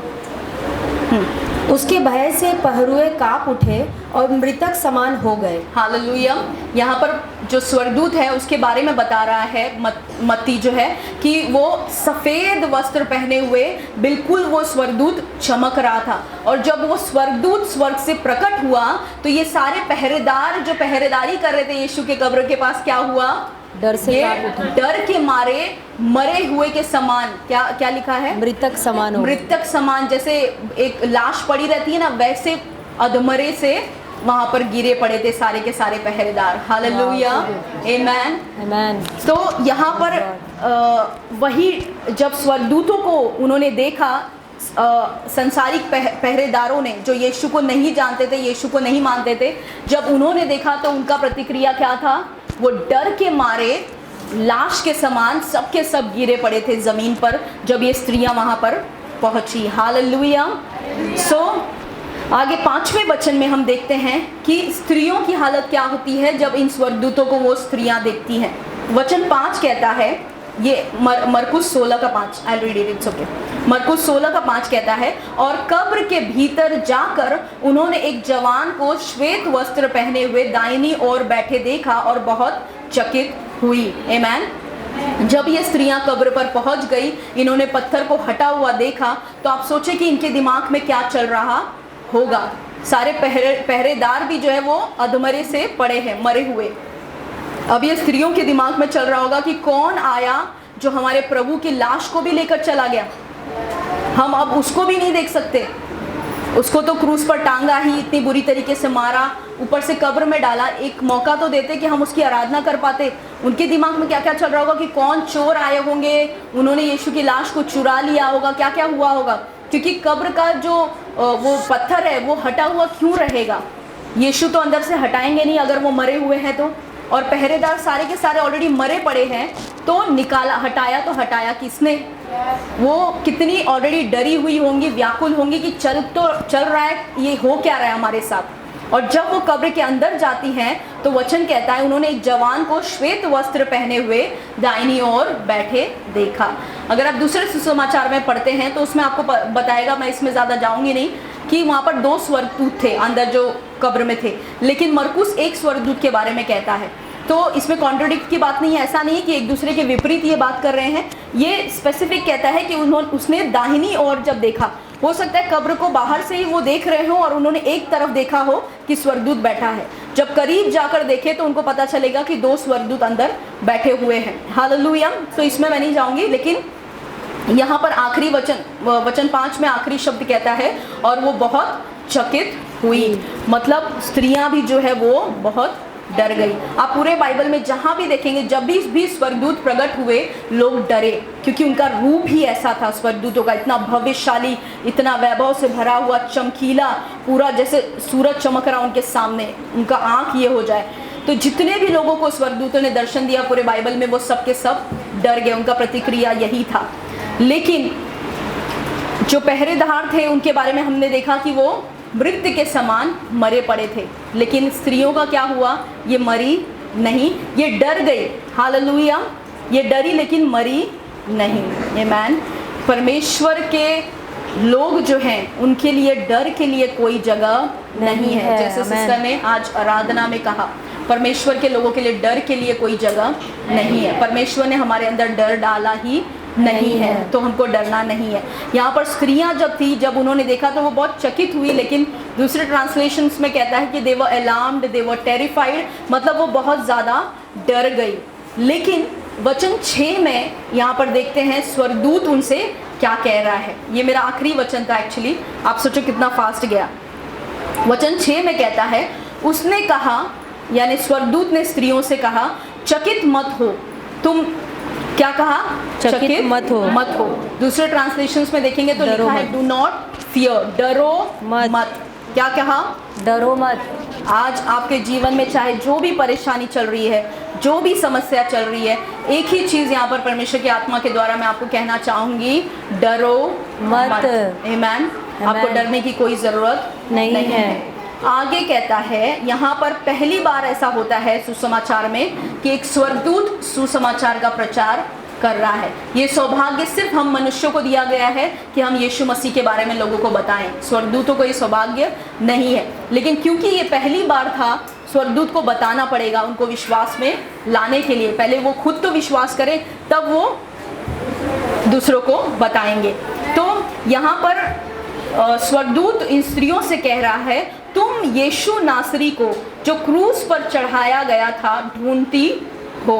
उसके भय से पहरुए कांप उठे और मृतक समान हो गए। हालेलुया। यहाँ पर जो स्वर्गदूत है उसके बारे में बता रहा है मत्ती जो है कि वो सफ़ेद वस्त्र पहने हुए बिल्कुल वो स्वर्गदूत चमक रहा था। और जब वो स्वर्गदूत स्वर्ग से प्रकट हुआ तो ये सारे पहरेदार जो पहरेदारी कर रहे थे यीशु के कब्र के पास, क्या हुआ? डर से डर के मारे मरे हुए के समान, क्या लिखा है? मृतक समान हो। मृतक समान, जैसे एक लाश पड़ी रहती है ना, वैसे अधमरे से वहां पर गिरे पड़े थे सारे के सारे पहरेदार। हालेलुया, आमेन, आमेन। तो यहाँ पर वही जब स्वर्गदूतों को उन्होंने देखा, संसारिक पहरेदारों ने, जो यीशु को नहीं जानते थे, यीशु को नहीं मानते थे, जब उन्होंने देखा तो उनका प्रतिक्रिया क्या था? वो डर के मारे लाश के समान सबके सब गिरे पड़े थे ज़मीन पर जब ये स्त्रियां वहां पर पहुंची। हालेलुया। आगे 5वें वचन में हम देखते हैं कि स्त्रियों की हालत क्या होती है जब इन स्वर्गदूतों को वो स्त्रियां देखती हैं। वचन 5 कहता है, ये मरकुस 16:5, I read it, it's okay. मरकुस 16:5 कहता है, और कब्र के भीतर जाकर उन्होंने एक जवान को श्वेत वस्त्र पहने हुए दाहिनी ओर बैठे देखा और बहुत चकित हुई। आमेन। जब ये स्त्रियां कब्र पर पहुंच गई, इन्होंने पत्थर को हटा हुआ देखा, तो आप सोचे कि इनके दिमाग में क्या चल रहा होगा। सारे पहरेदार भी जो है वो अधमरे से पड़े हैं, मरे हुए। अब ये स्त्रियों के दिमाग में चल रहा होगा कि कौन आया जो हमारे प्रभु की लाश को भी लेकर चला गया। हम अब उसको भी नहीं देख सकते, उसको तो क्रूस पर टांगा ही, इतनी बुरी तरीके से मारा, ऊपर से कब्र में डाला। एक मौका तो देते कि हम उसकी आराधना कर पाते। उनके दिमाग में क्या क्या चल रहा होगा कि कौन चोर आए होंगे, उन्होंने यीशु की लाश को चुरा लिया होगा, क्या क्या हुआ होगा। क्योंकि कब्र का जो वो पत्थर है वो हटा हुआ क्यों रहेगा? यीशु तो अंदर से हटाएंगे नहीं अगर वो मरे हुए हैं तो। और पहरेदार सारे के सारे ऑलरेडी मरे पड़े हैं, तो निकाला, हटाया तो हटाया किसने? वो कितनी ऑलरेडी डरी हुई होंगी, व्याकुल होंगी कि चल रहा है, ये हो क्या रहा है हमारे साथ। और जब वो कब्र के अंदर जाती हैं तो वचन कहता है उन्होंने एक जवान को श्वेत वस्त्र पहने हुए दाहिनी ओर बैठे देखा। अगर आप दूसरे सुसमाचार में पढ़ते हैं तो उसमें आपको बताएगा, मैं इसमें ज़्यादा जाऊंगी नहीं, कि वहाँ पर 2 स्वर्गदूत थे अंदर जो कब्र में थे, लेकिन मरकुस एक स्वर्गदूत के बारे में कहता है। तो इसमें कॉन्ट्रडिक्ट की बात नहीं है, ऐसा नहीं है कि एक दूसरे के विपरीत ये बात कर रहे हैं। ये स्पेसिफिक कहता है कि उसने दाहिनी ओर जब देखा, हो सकता है कब्र को बाहर से ही वो देख रहे हो और उन्होंने एक तरफ देखा हो कि स्वर्गदूत बैठा है। जब करीब जाकर देखे तो उनको पता चलेगा कि 2 स्वर्गदूत अंदर बैठे हुए हैं। हालेलुया। तो इसमें मैं नहीं जाऊंगी, लेकिन यहाँ पर आखिरी वचन 5 में आखिरी शब्द कहता है, और वो बहुत चकित हुई। मतलब स्त्रियां भी जो है वो बहुत डर गई। आप पूरे बाइबल में जहाँ भी देखेंगे, जब भी स्वर्गदूत प्रकट हुए, लोग डरे, क्योंकि उनका रूप ही ऐसा था स्वर्गदूतों का, इतना भव्यशाली, इतना वैभव से भरा हुआ, चमकीला, पूरा जैसे सूरज चमक रहा उनके सामने, उनका आँख ये हो जाए। तो जितने भी लोगों को स्वर्गदूतों ने दर्शन दिया पूरे बाइबल में, वो सब के सब डर गए, उनका प्रतिक्रिया यही था। लेकिन जो पहरेदार थे उनके बारे में हमने देखा कि वो मृत्यु के समान मरे पड़े थे, लेकिन स्त्रियों का क्या हुआ? ये मरी नहीं, ये डर गई। हालेलुया, ये डरी लेकिन मरी नहीं। आमीन। परमेश्वर के लोग जो हैं उनके लिए डर के लिए कोई जगह नहीं है। जैसे सिस्टर ने आज आराधना में कहा, परमेश्वर के लोगों के लिए डर के लिए कोई जगह नहीं है। परमेश्वर ने हमारे अंदर डर डाला ही नहीं है, तो हमको डरना नहीं है। यहाँ पर स्त्रियाँ जब उन्होंने देखा तो वो बहुत चकित हुई, लेकिन दूसरे ट्रांसलेशंस में कहता है कि दे वर अलार्म्ड, दे वर टेरिफाइड, मतलब वो बहुत ज़्यादा डर गई। लेकिन वचन 6 में यहाँ पर देखते हैं स्वर्गदूत उनसे क्या कह रहा है। ये मेरा आखिरी वचन था एक्चुअली, आप सोचो कितना फास्ट गया। वचन 6 में कहता है, उसने कहा, यानी स्वर्गदूत ने स्त्रियों से कहा, चकित मत हो। तुम क्या कहा? चकित मत हो। दूसरे ट्रांसलेशंस में देखेंगे तो लिखा है डू नॉट फियर, डरो मत। क्या कहा? डरो मत। आज आपके जीवन में चाहे जो भी परेशानी चल रही है, जो भी समस्या चल रही है, एक ही चीज़ यहाँ पर परमेश्वर की आत्मा के द्वारा मैं आपको कहना चाहूँगी, डरो मत। आमीन। आपको डरने की कोई ज़रूरत नहीं है। आगे कहता है, यहाँ पर पहली बार ऐसा होता है सुसमाचार में कि एक स्वर्गदूत सुसमाचार का प्रचार कर रहा है। ये सौभाग्य सिर्फ हम मनुष्यों को दिया गया है कि हम यीशु मसीह के बारे में लोगों को बताएं, स्वर्गदूतों को ये सौभाग्य नहीं है। लेकिन क्योंकि ये पहली बार था, स्वर्गदूत को बताना पड़ेगा उनको विश्वास में लाने के लिए। पहले वो खुद तो विश्वास करें, तब वो दूसरों को बताएंगे। तो यहाँ पर स्वर्गदूत इन स्त्रियों से कह रहा है, तुम यीशु नासरी को जो क्रूस पर चढ़ाया गया था ढूंढती हो।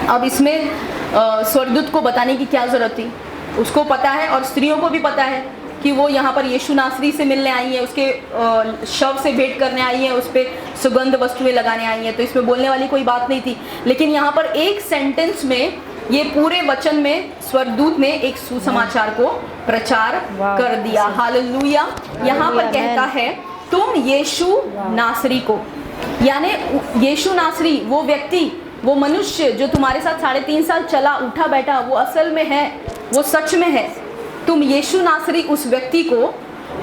अब इसमें स्वर्गदूत को बताने की क्या ज़रूरत थी? उसको पता है और स्त्रियों को भी पता है कि वो यहाँ पर यीशु नासरी से मिलने आई हैं, उसके शव से भेंट करने आई हैं, उस पर सुगंध वस्तुएं लगाने आई हैं, तो इसमें बोलने वाली कोई बात नहीं थी। लेकिन यहाँ पर एक सेंटेंस में, ये पूरे वचन में स्वर्गदूत ने एक सुसमाचार को प्रचार कर दिया। हालेलुया। यहाँ पर कहता है, तुम यीशु नासरी को, यानी यीशु नासरी वो व्यक्ति, वो मनुष्य जो तुम्हारे साथ 3.5 साल चला उठा बैठा, वो असल में है, वो सच में है। तुम यीशु नासरी उस व्यक्ति को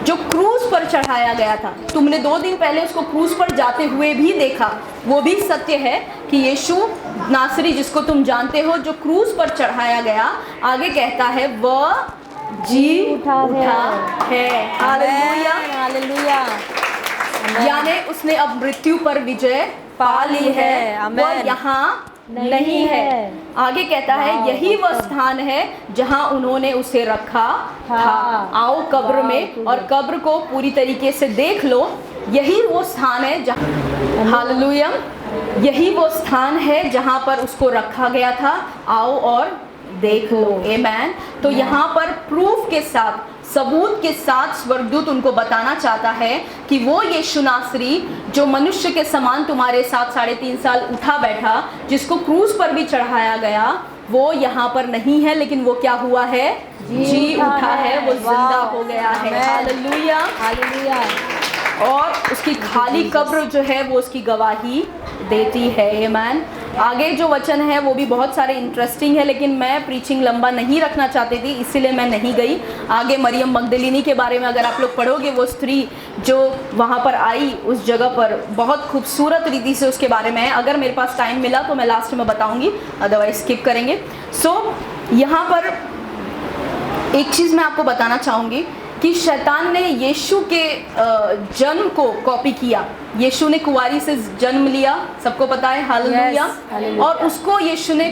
जो क्रूस पर चढ़ाया गया था, तुमने 2 दिन पहले उसको क्रूस पर जाते हुए भी देखा, वो भी सत्य है कि यीशु नासरी जिसको तुम जानते हो, जो क्रूस पर चढ़ाया गया, आगे कहता है वह जी उठा है। Hallelujah, hallelujah. यानी उसने अब मृत्यु पर विजय पा ली है, वह यहाँ नहीं है। आगे कहता है, यही वह स्थान है जहाँ उन्होंने उसे रखा था। आओ कब्र में और कब्र को पूरी तरीके से देख लो। यही वो स्थान है जहाँ, हालेलुया, यही वो स्थान है जहाँ पर उसको रखा गया था। आओ और देख लो। आमीन। तो यहाँ पर प्रूफ के साथ, सबूत के साथ स्वर्गदूत उनको बताना चाहता है कि वो यीशु नासरी जो मनुष्य के समान तुम्हारे साथ 3.5 साल उठा बैठा, जिसको क्रूस पर भी चढ़ाया गया, वो यहाँ पर नहीं है, लेकिन वो क्या हुआ है? जी उठा है, वो जिंदा हो गया है। Hallelujah, hallelujah. और उसकी खाली कब्र जो है वो उसकी गवाही देती है। आमीन। आगे जो वचन है वो भी बहुत सारे इंटरेस्टिंग है, लेकिन मैं प्रीचिंग लंबा नहीं रखना चाहती थी, इसीलिए मैं नहीं गई। आगे मरियम मगदलिनी के बारे में अगर आप लोग पढ़ोगे, वो स्त्री जो वहाँ पर आई उस जगह पर, बहुत खूबसूरत रीति से उसके बारे में है। अगर मेरे पास टाइम मिला तो मैं लास्ट में बताऊँगी, अदरवाइज स्किप करेंगे। यहाँ पर एक चीज़ मैं आपको बताना चाहूँगी कि शैतान ने यीशु के जन्म को कॉपी किया। यीशु ने कुंवारी से जन्म लिया, सबको पता है। हालेलुया। और उसको यीशु ने,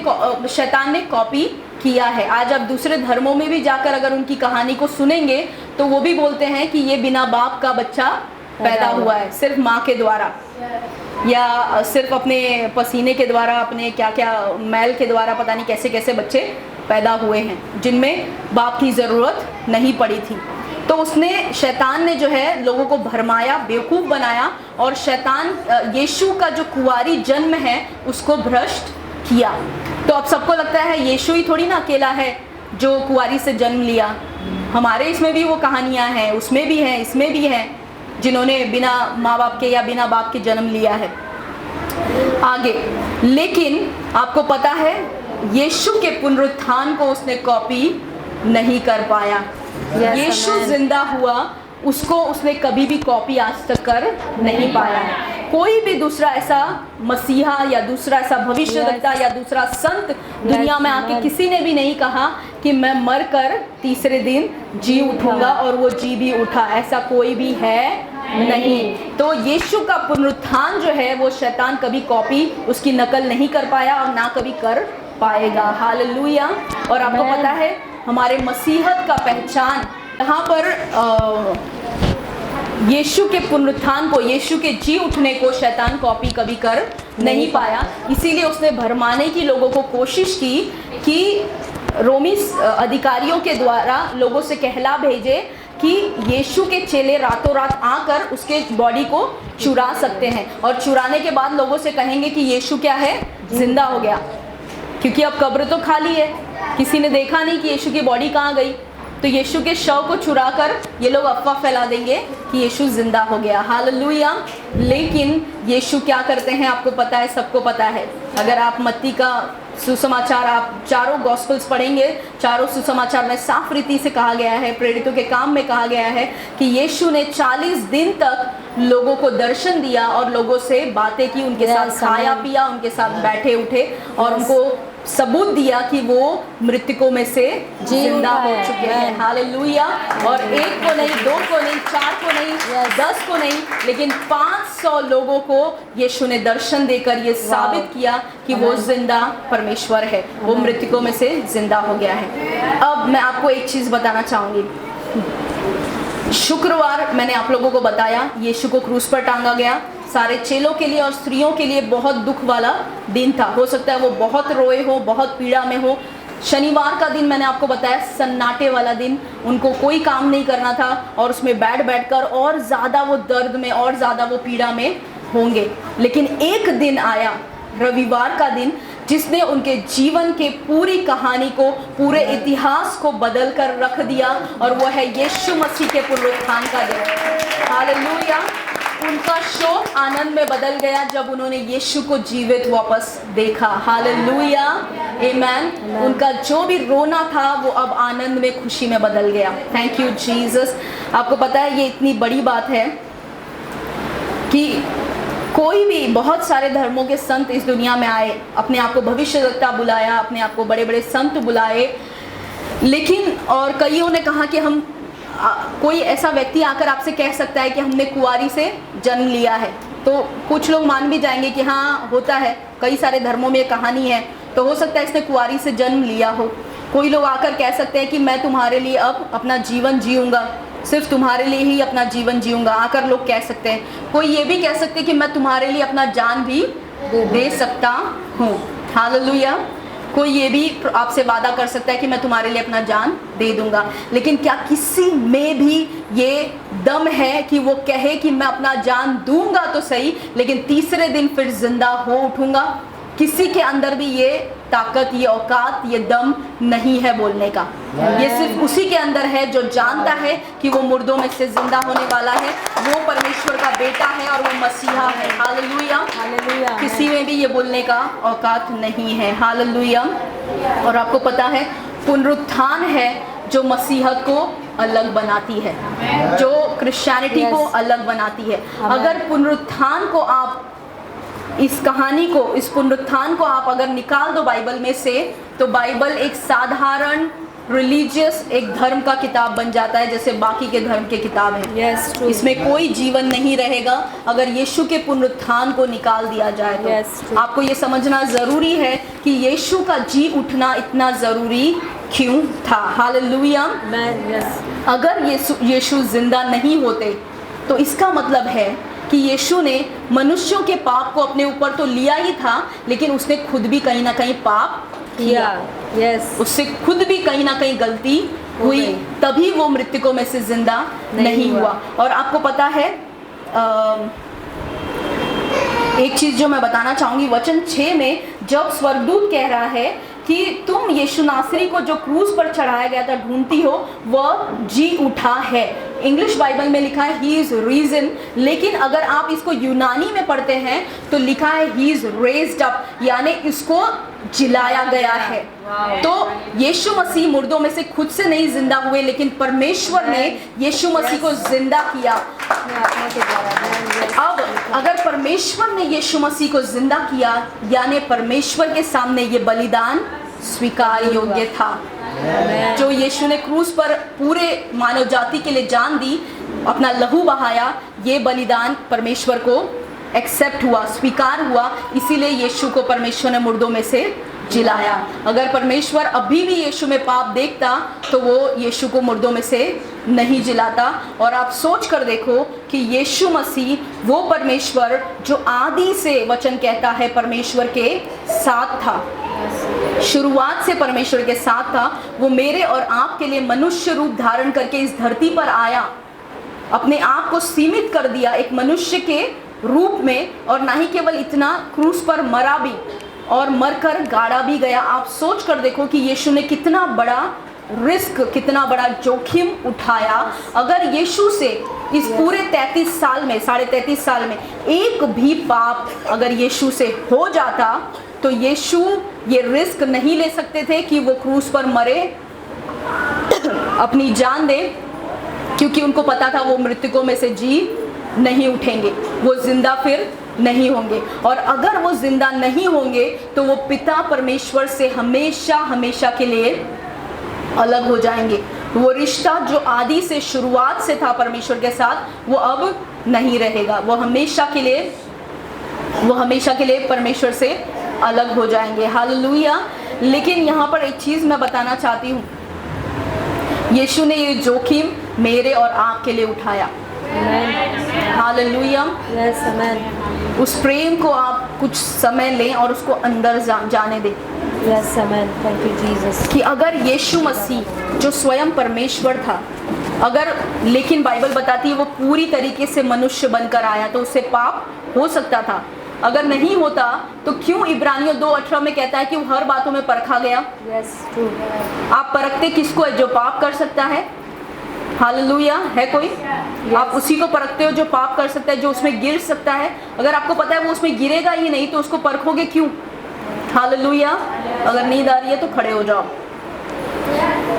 शैतान ने कॉपी किया है। आज आप दूसरे धर्मों में भी जाकर अगर उनकी कहानी को सुनेंगे तो वो भी बोलते हैं कि ये बिना बाप का बच्चा पैदा हुआ है, सिर्फ माँ के द्वारा, या सिर्फ अपने पसीने के द्वारा, अपने क्या क्या मैल के द्वारा, पता नहीं कैसे कैसे बच्चे पैदा हुए हैं जिनमें बाप की ज़रूरत नहीं पड़ी थी। तो तो उसने शैतान ने जो है लोगों को भरमाया, बेवकूफ़ बनाया और शैतान यीशु का जो कुंवारी जन्म है उसको भ्रष्ट किया। तो अब सबको लगता है यीशु ही थोड़ी ना अकेला है जो कुंवारी से जन्म लिया, हमारे इसमें भी वो कहानियाँ हैं, उसमें भी हैं, इसमें भी हैं, जिन्होंने बिना माँ बाप के या बिना बाप के जन्म लिया है। आगे, लेकिन आपको पता है यीशु के पुनरुत्थान को उसने कॉपी नहीं कर पाया। यीशु जिंदा हुआ, उसको उसने कभी भी कॉपी आज तक कर नहीं पाया है। कोई भी दूसरा ऐसा मसीहा या दूसरा ऐसा भविष्यवक्ता या दूसरा संत दुनिया में आके किसी ने भी नहीं कहा कि मैं मर कर तीसरे दिन जी उठूंगा, और वो जी भी उठा, ऐसा कोई भी है नहीं। तो यीशु का पुनरुत्थान जो है वो शैतान कभी कॉपी उसकी नकल नहीं कर पाया और ना कभी कर पाएगा। हालेलुया। और आपको पता है हमारे मसीहत का पहचान यहाँ पर यीशु के पुनरुत्थान को, यीशु के जी उठने को शैतान कॉपी कभी कर नहीं पाया। इसीलिए उसने भरमाने की लोगों को कोशिश की कि रोमी अधिकारियों के द्वारा लोगों से कहला भेजे कि यीशु के चेले रातों रात आकर उसके बॉडी को चुरा सकते हैं, और चुराने के बाद लोगों से कहेंगे कि यीशु क्या है, जिंदा हो गया, क्योंकि अब कब्र तो खाली है, किसी ने देखा नहीं कि यीशु की बॉडी कहाँ गई। तो यीशु के शव को चुराकर ये लोग अफवाह फैला देंगे कि यीशु जिंदा हो गया। हालेलुया। लेकिन यीशु क्या करते हैं आपको पता है, सबको पता है। अगर आप मत्ती का सुसमाचार, आप चारों गॉस्पेल्स पढ़ेंगे, चारों सुसमाचार में साफ रीति से कहा गया है, प्रेरितों के काम में कहा गया है कि यीशु ने 40 दिन तक लोगों को दर्शन दिया और लोगों से बातें की, उनके साथ खाया पिया, उनके साथ बैठे उठे और उनको सबूत दिया कि वो मृतकों में से जिंदा हो चुके हैं। हालेलुया। और एक को नहीं, दो को नहीं, चार को नहीं, 10 को नहीं, लेकिन 500 लोगों को यीशु ने दर्शन देकर ये साबित किया कि वो जिंदा परमेश्वर है, वो मृतकों में से जिंदा हो गया है। अब मैं आपको एक चीज़ बताना चाहूँगी। शुक्रवार मैंने आप लोगों को बताया यीशु को क्रूस पर टांगा गया, सारे चेलों के लिए और स्त्रियों के लिए बहुत दुख वाला दिन था। हो सकता है वो बहुत रोए हो, बहुत पीड़ा में हो। शनिवार का दिन मैंने आपको बताया सन्नाटे वाला दिन, उनको कोई काम नहीं करना था और उसमें बैठ कर और ज़्यादा वो दर्द में और ज़्यादा वो पीड़ा में होंगे। लेकिन एक दिन आया, रविवार का दिन, जिसने उनके जीवन के पूरी कहानी को, पूरे इतिहास को बदल कर रख दिया, और वो है यीशु मसीह के पुनरुत्थान का दिन। हालेलुया। उनका शोक आनंद में बदल गया जब उन्होंने यीशु को जीवित वापस देखा। हालेलुया, आमेन। उनका जो भी रोना था वो अब आनंद में, खुशी में बदल गया। Thank you Jesus. आपको पता है ये इतनी बड़ी बात है कि कोई भी, बहुत सारे धर्मों के संत इस दुनिया में आए, अपने आप को भविष्यवक्ता बुलाया, अपने आप को बड़े बड़े संत बुलाए, लेकिन और कईयों ने कहा कि हम कोई ऐसा व्यक्ति आकर आपसे कह सकता है कि हमने कुंवारी से जन्म लिया है। तो कुछ लोग मान भी जाएंगे कि हाँ होता है, कई सारे धर्मों में कहानी है, तो हो सकता है इसने कुंवारी से जन्म लिया हो। कोई लोग आकर कह सकते हैं कि मैं तुम्हारे लिए अब अपना जीवन जीऊँगा, सिर्फ तुम्हारे लिए ही अपना जीवन जीऊँगा, आकर लोग कह सकते हैं। कोई ये भी कह सकते हैं कि मैं तुम्हारे लिए अपना जान भी दे सकता हूँ। हालेलुया। कोई ये भी आपसे वादा कर सकता है कि मैं तुम्हारे लिए अपना जान दे दूंगा। लेकिन क्या किसी में भी ये दम है कि वो कहे कि मैं अपना जान दूंगा तो सही, लेकिन तीसरे दिन फिर जिंदा हो उठूंगा? किसी के अंदर भी ये ताकत, ये औकात, ये दम नहीं है बोलने का। ये सिर्फ उसी के अंदर है जो जानता है कि वो मुर्दों में से जिंदा होने वाला है, वो परमेश्वर का बेटा है और वो मसीहा है। Hallelujah, hallelujah. किसी में भी ये बोलने का औकात नहीं है। हालेलुया। और आपको पता है पुनरुत्थान है जो मसीहत को अलग बनाती है, जो क्रिश्चियनिटी को अलग बनाती है। अगर पुनरुत्थान को आप, इस कहानी को, इस पुनरुत्थान को आप अगर निकाल दो बाइबल में से, तो बाइबल एक साधारण रिलीजियस, एक धर्म का किताब बन जाता है, जैसे बाकी के धर्म के किताब हैं। इसमें कोई जीवन नहीं रहेगा अगर यीशु के पुनरुत्थान को निकाल दिया जाए तो। आपको ये समझना ज़रूरी है कि यीशु का जी उठना इतना ज़रूरी क्यों था। हालेलुया। अगर यीशु जिंदा नहीं होते तो इसका मतलब है कि यीशु ने मनुष्यों के पाप को अपने ऊपर तो लिया ही था, लेकिन उसने खुद भी कहीं ना कहीं पाप किया। उससे खुद भी कहीं ना कहीं गलती हुई, तभी वो मृतकों में से जिंदा नहीं हुआ। और आपको पता है एक चीज जो मैं बताना चाहूंगी, वचन 6 में जब स्वर्गदूत कह रहा है कि तुम यीशु नासरी को जो क्रूस पर चढ़ाया गया था ढूंढती हो, वह जी उठा है। इंग्लिश बाइबल में लिखा है ही इज रीजन, लेकिन अगर आप इसको यूनानी में पढ़ते हैं तो लिखा है ही इज रेज्ड अप, यानी इसको जिलाया गया है। तो यीशु मसीह मुर्दों में से खुद से नहीं जिंदा हुए, लेकिन परमेश्वर ने यीशु मसीह को जिंदा किया। अब अगर परमेश्वर ने यीशु मसीह को जिंदा किया, यानी परमेश्वर के सामने ये बलिदान स्वीकार योग्य था। जो यीशु ने क्रूस पर पूरे मानव जाति के लिए जान दी, अपना लहू बहाया, ये बलिदान परमेश्वर को एक्सेप्ट हुआ, स्वीकार हुआ, इसीलिए यीशु को परमेश्वर ने मुर्दों में से जिलाया। अगर परमेश्वर अभी भी यीशु में पाप देखता तो वो यीशु को मुर्दों में से नहीं जिलाता। और आप सोच कर देखो कि यीशु मसीह वो परमेश्वर जो आदि से वचन कहता है परमेश्वर के साथ था, शुरुआत से परमेश्वर के साथ था, वो मेरे और आपके लिए मनुष्य रूप धारण करके इस धरती पर आया, अपने आप को सीमित कर दिया एक मनुष्य के रूप में, और ना ही केवल इतना, क्रूस पर मरा भी और मरकर गाड़ा भी गया। आप सोच कर देखो कि यीशु ने कितना बड़ा रिस्क, कितना बड़ा जोखिम उठाया। अगर यीशु से इस पूरे 33 साल में, 33.5 साल में एक भी पाप अगर यीशु से हो जाता तो यीशु ये रिस्क नहीं ले सकते थे कि वो क्रूस पर मरे, अपनी जान दे, क्योंकि उनको पता था वो मृतकों में से जी नहीं उठेंगे, वो जिंदा फिर नहीं होंगे। और अगर वो जिंदा नहीं होंगे तो वो पिता परमेश्वर से हमेशा हमेशा के लिए अलग हो जाएंगे। वो रिश्ता जो आदि से, शुरुआत से था परमेश्वर के साथ, वो अब नहीं रहेगा। वो हमेशा के लिए परमेश्वर से अलग हो जाएंगे। हालेलुया। लेकिन यहाँ पर एक चीज़ मैं बताना चाहती हूँ, यीशु ने ये जोखिम मेरे और आपके लिए उठाया। हालेलुया। उस प्रेम को आप कुछ समय लें और उसको अंदर जाने दें। Thank you Jesus. कि अगर यीशु मसीह जो स्वयं परमेश्वर था, अगर, लेकिन बाइबल बताती है वो पूरी तरीके से मनुष्य बनकर आया, तो उससे पाप हो सकता था। अगर नहीं होता तो क्यों इब्रानियों 2:18 में कहता है कि वो हर बातों में परखा गया। ट्रू। आप परखते किसको है? जो पाप कर सकता है। हालेलुया। है कोई? आप उसी को परखते हो जो पाप कर सकता है, जो उसमें गिर सकता है। अगर आपको पता है वो उसमें गिरेगा ही नहीं तो उसको परखोगे क्यों? हालेलुया। अगर नींद आ रही है तो खड़े हो जाओ।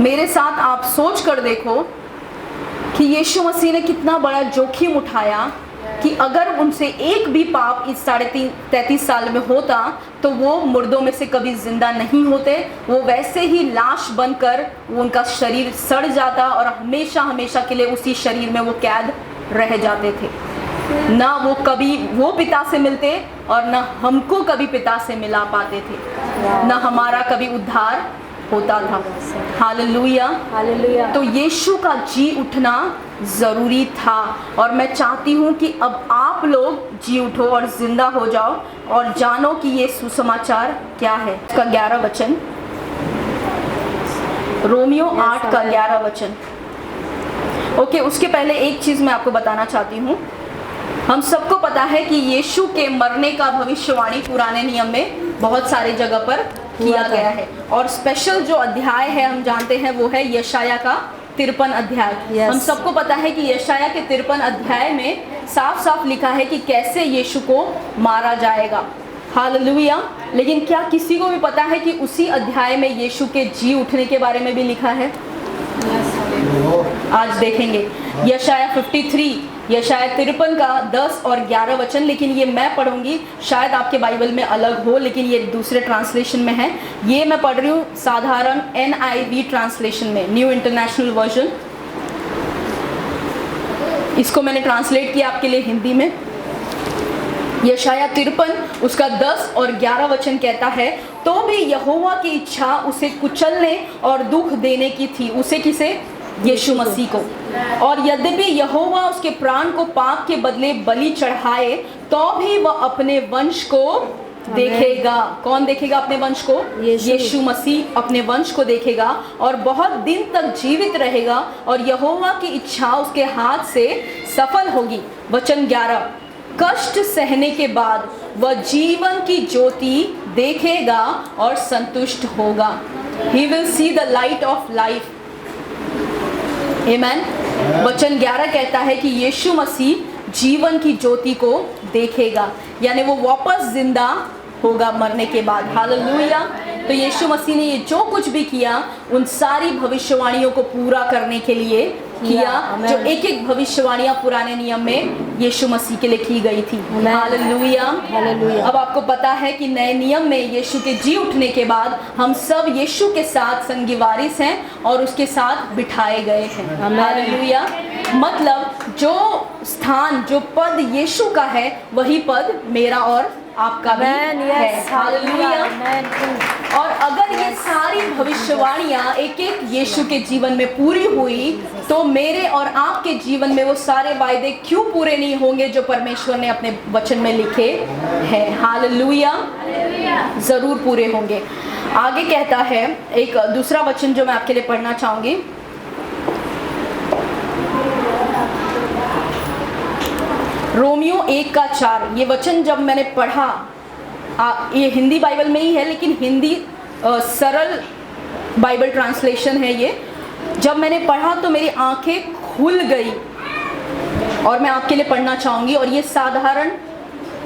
मेरे साथ आप सोच कर देखो कि यीशु मसीह ने कितना बड़ा जोखिम उठाया कि अगर उनसे एक भी पाप इस 33 साल में होता तो वो मुर्दों में से कभी जिंदा नहीं होते। वो वैसे ही लाश बनकर वो उनका शरीर सड़ जाता और हमेशा हमेशा के लिए उसी शरीर में वो कैद रह जाते थे। ना वो कभी वो पिता से मिलते और ना हमको कभी पिता से मिला पाते थे, ना हमारा कभी उद्धार होता था। हालेलुया। हालेलुया। तो यीशु का जी उठना ज़रूरी था। और मैं चाहती हूँ कि अब आप लोग जी उठो और ज़िंदा हो जाओ और जानो कि ये सुसमाचार क्या है। इसका 11 वचन, रोमियो 8 का 11 वचन। ओके, उसके पहले एक चीज़ मैं आपको बताना चाहती हूँ। हम सबको पता है कि यीशु के मरने का भविष्यवाणी पुराने नियम में बहुत सारी जगह पर किया गया है, और स्पेशल जो अध्याय है हम जानते हैं वो है यशाया का 53 अध्याय। हम सबको पता है कि यशाया के 53 अध्याय में साफ साफ लिखा है कि कैसे यीशु को मारा जाएगा। हालेलुया। लेकिन क्या किसी को भी पता है कि उसी अध्याय में यीशु के जी उठने के बारे में भी लिखा है? आज देखेंगे यशाया 53, यशाया 53 का 10 और 11 वचन। लेकिन ये मैं पढ़ूंगी, शायद आपके बाइबल में अलग हो, लेकिन ये दूसरे ट्रांसलेशन में है। ये मैं पढ़ रही हूँ साधारण NIV ट्रांसलेशन में, न्यू इंटरनेशनल वर्जन। इसको मैंने ट्रांसलेट किया आपके लिए हिंदी में। यशाया 53 उसका 10 और 11 वचन कहता है, तो भी यहोवा की इच्छा उसे कुचलने और दुख देने की थी। उसे किसे? यीशु मसीह को। और यद्यपि यहोवा उसके प्राण को पाप के बदले बलि चढ़ाए, तो भी वह अपने वंश को देखेगा। कौन देखेगा अपने वंश को? यीशु मसीह अपने वंश को देखेगा और बहुत दिन तक जीवित रहेगा और यहोवा की इच्छा उसके हाथ से सफल होगी। वचन 11, कष्ट सहने के बाद वह जीवन की ज्योति देखेगा और संतुष्ट होगा। He will see the light of life. Amen. वचन 11 कहता है कि यीशु मसीह जीवन की ज्योति को देखेगा, यानी वो वापस जिंदा होगा मरने के बाद। हालेलुया। तो यीशु मसीह ने ये जो कुछ भी किया उन सारी भविष्यवाणियों को पूरा करने के लिए किया, जो एक एक भविष्यवाणियां पुराने नियम में यीशु मसीह के लिए की गई थी। हालेलुया। अब आपको पता है कि नए नियम में यीशु के जी उठने के बाद हम सब यीशु के साथ संगी वारिस हैं और उसके साथ बिठाए गए हैं। हालेलुया। मतलब जो स्थान, जो पद यीशु का है वही पद मेरा और आपका भी है। हालेलुया। और अगर ये सारी भविष्यवाणियां एक एक यीशु के जीवन में पूरी हुई तो मेरे और आपके जीवन में वो सारे वायदे क्यों पूरे नहीं होंगे जो परमेश्वर ने अपने वचन में लिखे हैं? हालेलुया। जरूर पूरे होंगे। आगे कहता है एक दूसरा वचन जो मैं आपके लिए पढ़ना चाहूंगी, रोमियो 1:4। ये वचन जब मैंने पढ़ा, ये हिंदी बाइबल में ही है लेकिन हिंदी सरल बाइबल ट्रांसलेशन है ये। जब मैंने पढ़ा तो मेरी आंखें खुल गई और मैं आपके लिए पढ़ना चाहूँगी। और ये साधारण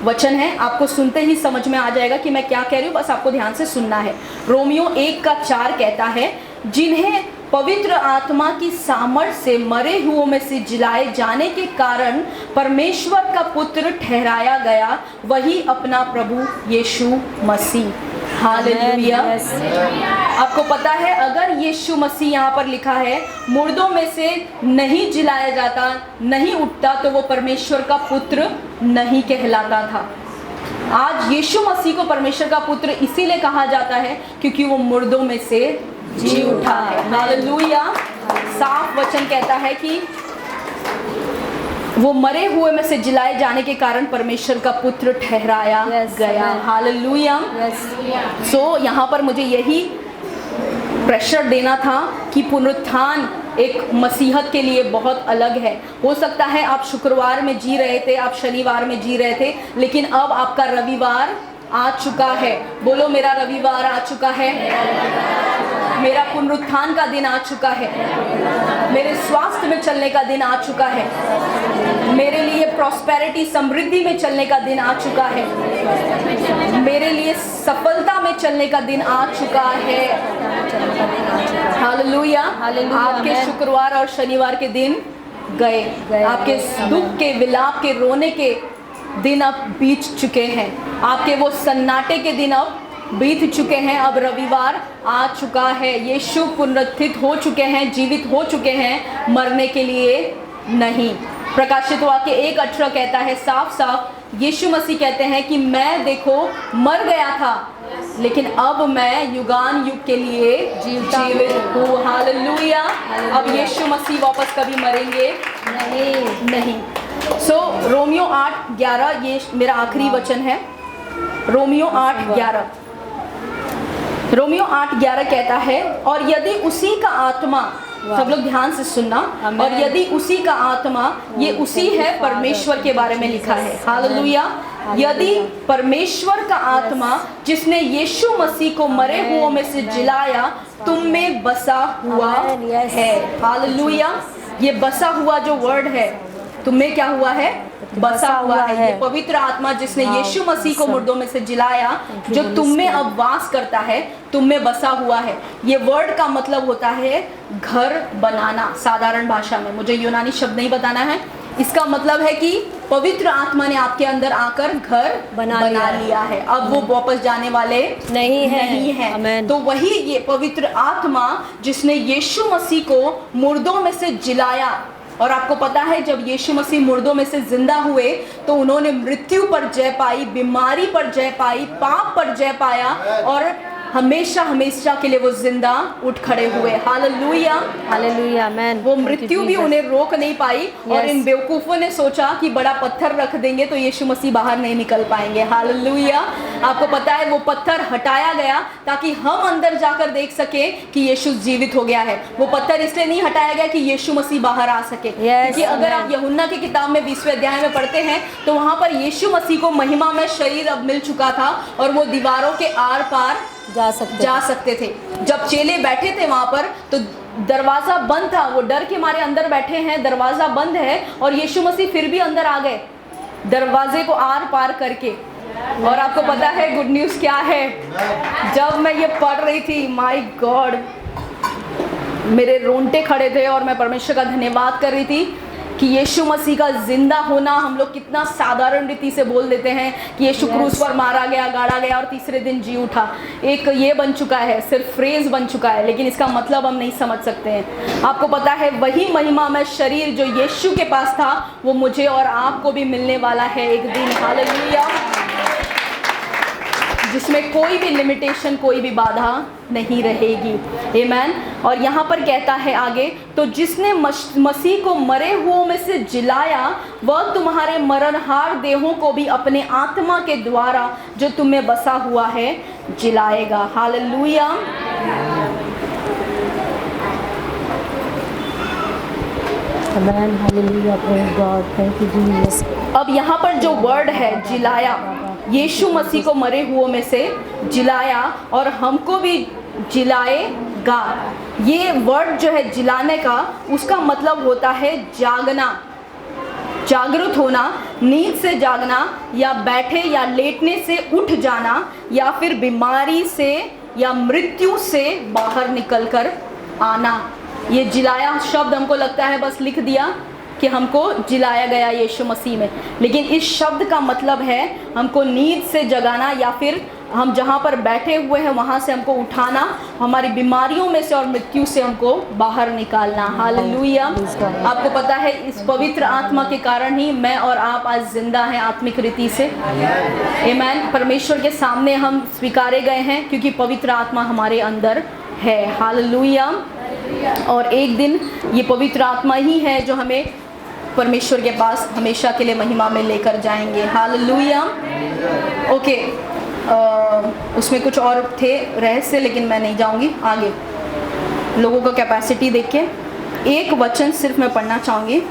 वचन है, आपको सुनते ही समझ में आ जाएगा कि मैं क्या कह रही हूँ, बस आपको ध्यान से सुनना है। रोमियो 1:4 कहता है, जिन्हें पवित्र आत्मा की सामर्थ से मरे हुओं में से जिलाए जाने के कारण परमेश्वर का पुत्र ठहराया गया, वही अपना प्रभु यीशु मसीह। हालेलुया। आपको पता है अगर यीशु मसीह यहाँ पर लिखा है मुर्दों में से नहीं जिलाया जाता, नहीं उठता, तो वो परमेश्वर का पुत्र नहीं कहलाता था। आज यीशु मसीह को परमेश्वर का पुत्र इसीलिए कहा जाता है क्योंकि वो मुर्दों में से जी उठा है। हालेलुया। साफ वचन कहता है कि वो मरे हुए में से जिलाए जाने के कारण परमेश्वर का पुत्र ठहराया गया। हालेलुया। सो यहाँ पर मुझे यही प्रेशर देना था कि पुनरुत्थान एक मसीहत के लिए बहुत अलग है। हो सकता है आप शुक्रवार में जी रहे थे, आप शनिवार में जी रहे थे, लेकिन अब आपका रविवार आ चुका है। बोलो, मेरा रविवार आ चुका है, मेरा पुनरुत्थान का दिन आ चुका है, मेरे स्वास्थ्य में चलने का दिन आ चुका है, मेरे लिए प्रॉस्पेरिटी, समृद्धि में चलने का दिन आ चुका है, मेरे लिए सफलता में चलने का दिन आ चुका है। हालेलुया। आपके शुक्रवार और शनिवार के दिन गए, आपके दुख के, विलाप के, रोने के दिन अब बीत चुके हैं, आपके वो सन्नाटे के दिन अब बीत चुके हैं। अब रविवार आ चुका है, यीशु पुनरुत्थित हो चुके हैं, जीवित हो चुके हैं, मरने के लिए नहीं। प्रकाशित वाक्य 1:18 कहता है साफ साफ, यीशु मसीह कहते हैं कि मैं देखो मर गया था लेकिन अब मैं युगान युग के लिए जीवित हूँ। हालेलुया। अब यीशु मसीह वापस कभी मरेंगे नहीं। सो रोमियो 8:11 ये मेरा आखिरी वचन है। रोमियो 8:11 कहता है, और यदि उसी का आत्मा, सब लोग ध्यान से सुनना, और यदि उसी का आत्मा, ये उसी है परमेश्वर के बारे में लिखा है। हालेलुया। यदि परमेश्वर का आत्मा जिसने यीशु मसीह को मरे हुओं में से जिलाया तुम में बसा हुआ है। हालेलुया। ये बसा हुआ जो वर्ड है, तुम में क्या हुआ है? बसा हुआ है। ये पवित्र आत्मा जिसने यीशु मसीह को मुर्दों में से जिलाया, जो तुम में अब वास करता है, तुम में बसा हुआ है। ये वर्ड का मतलब होता है घर बनाना। साधारण भाषा में, मुझे यूनानी शब्द नहीं बताना है, इसका मतलब है कि पवित्र आत्मा ने आपके अंदर आकर घर बना लिया है। अब वो वापस जाने वाले नहीं है। तो वही ये पवित्र आत्मा जिसने यीशु मसीह को मुर्दों में से जिलाया, और आपको पता है जब यीशु मसीह मुर्दों में से जिंदा हुए तो उन्होंने मृत्यु पर जय पाई, बीमारी पर जय पाई, पाप पर जय पाया, और हमेशा हमेशा के लिए वो जिंदा उठ खड़े हुए। हालेलुया, हालेलुया, आमेन। वो मृत्यु भी उन्हें रोक नहीं पाई और Yes. इन बेवकूफों ने सोचा कि बड़ा पत्थर रख देंगे तो यीशु मसीह बाहर नहीं निकल पाएंगे। हालेलुया, आपको पता है वो पत्थर हटाया गया ताकि हम अंदर जाकर देख सके कि यीशु जीवित हो गया है। वो पत्थर इसलिए नहीं हटाया गया कि यीशु मसीह बाहर आ सके। क्योंकि अगर आप यूहन्ना की किताब में 20वें अध्याय में पढ़ते हैं तो वहां पर यीशु मसीह को महिमा में शरीर अब मिल चुका था और वो दीवारों के आर पार जा सकते थे। जब चेले बैठे थे वहां पर तो दरवाजा बंद था, वो डर के मारे अंदर बैठे हैं, दरवाजा बंद है और यीशु मसीह फिर भी अंदर आ गए दरवाजे को आर पार करके। और आपको पता है गुड न्यूज़ क्या है? जब मैं ये पढ़ रही थी, माय गॉड, मेरे रोंगटे खड़े थे और मैं परमेश्वर का धन्यवाद कर रही थी कि यीशु मसीह का जिंदा होना। हम लोग कितना साधारण रीति से बोल देते हैं कि यीशु क्रूस पर मारा गया, गाड़ा गया और तीसरे दिन जी उठा। एक ये बन चुका है, सिर्फ फ्रेज बन चुका है, लेकिन इसका मतलब हम नहीं समझ सकते हैं। आपको पता है वही महिमा में शरीर जो यीशु के पास था वो मुझे और आपको भी मिलने वाला है एक दिन। हालेलुया, जिसमें कोई भी लिमिटेशन, कोई भी बाधा नहीं रहेगी। आमीन। और यहाँ पर कहता है आगे, तो जिसने मसीह को मरे हुओं में से जिलाया वह तुम्हारे मरणहार देहों को भी अपने आत्मा के द्वारा जो तुम्हें बसा हुआ है जिलाएगा। Hallelujah. Amen, hallelujah, praise God, thank you Jesus. अब यहाँ पर जो वर्ड है जिलाया, यीशु मसीह को मरे हुओं में से जिलाया और हमको भी जिलाएगा। ये वर्ड जो है जिलाने का, उसका मतलब होता है जागना, जागृत होना, नींद से जागना या बैठे या लेटने से उठ जाना या फिर बीमारी से या मृत्यु से बाहर निकलकर आना। ये जिलाया शब्द हमको लगता है बस लिख दिया कि हमको जिलाया गया यीशु मसीह में, लेकिन इस शब्द का मतलब है हमको नींद से जगाना या फिर हम जहाँ पर बैठे हुए हैं वहाँ से हमको उठाना, हमारी बीमारियों में से और मृत्यु से हमको बाहर निकालना। हालेलुया। आपको पता है इस पवित्र आत्मा के कारण ही मैं और आप आज जिंदा हैं आत्मिक रीति से। आमीन। परमेश्वर के सामने हम स्वीकारे गए हैं क्योंकि पवित्र आत्मा हमारे अंदर है। हालेलुया। और एक दिन ये पवित्र आत्मा ही है जो हमें परमेश्वर के पास हमेशा के लिए महिमा में लेकर जाएंगे। हालेलुया। ओके, उसमें कुछ और थे रहस्य, लेकिन मैं नहीं जाऊंगी आगे। लोगों का कैपेसिटी देख के एक वचन सिर्फ मैं पढ़ना चाहूँगी।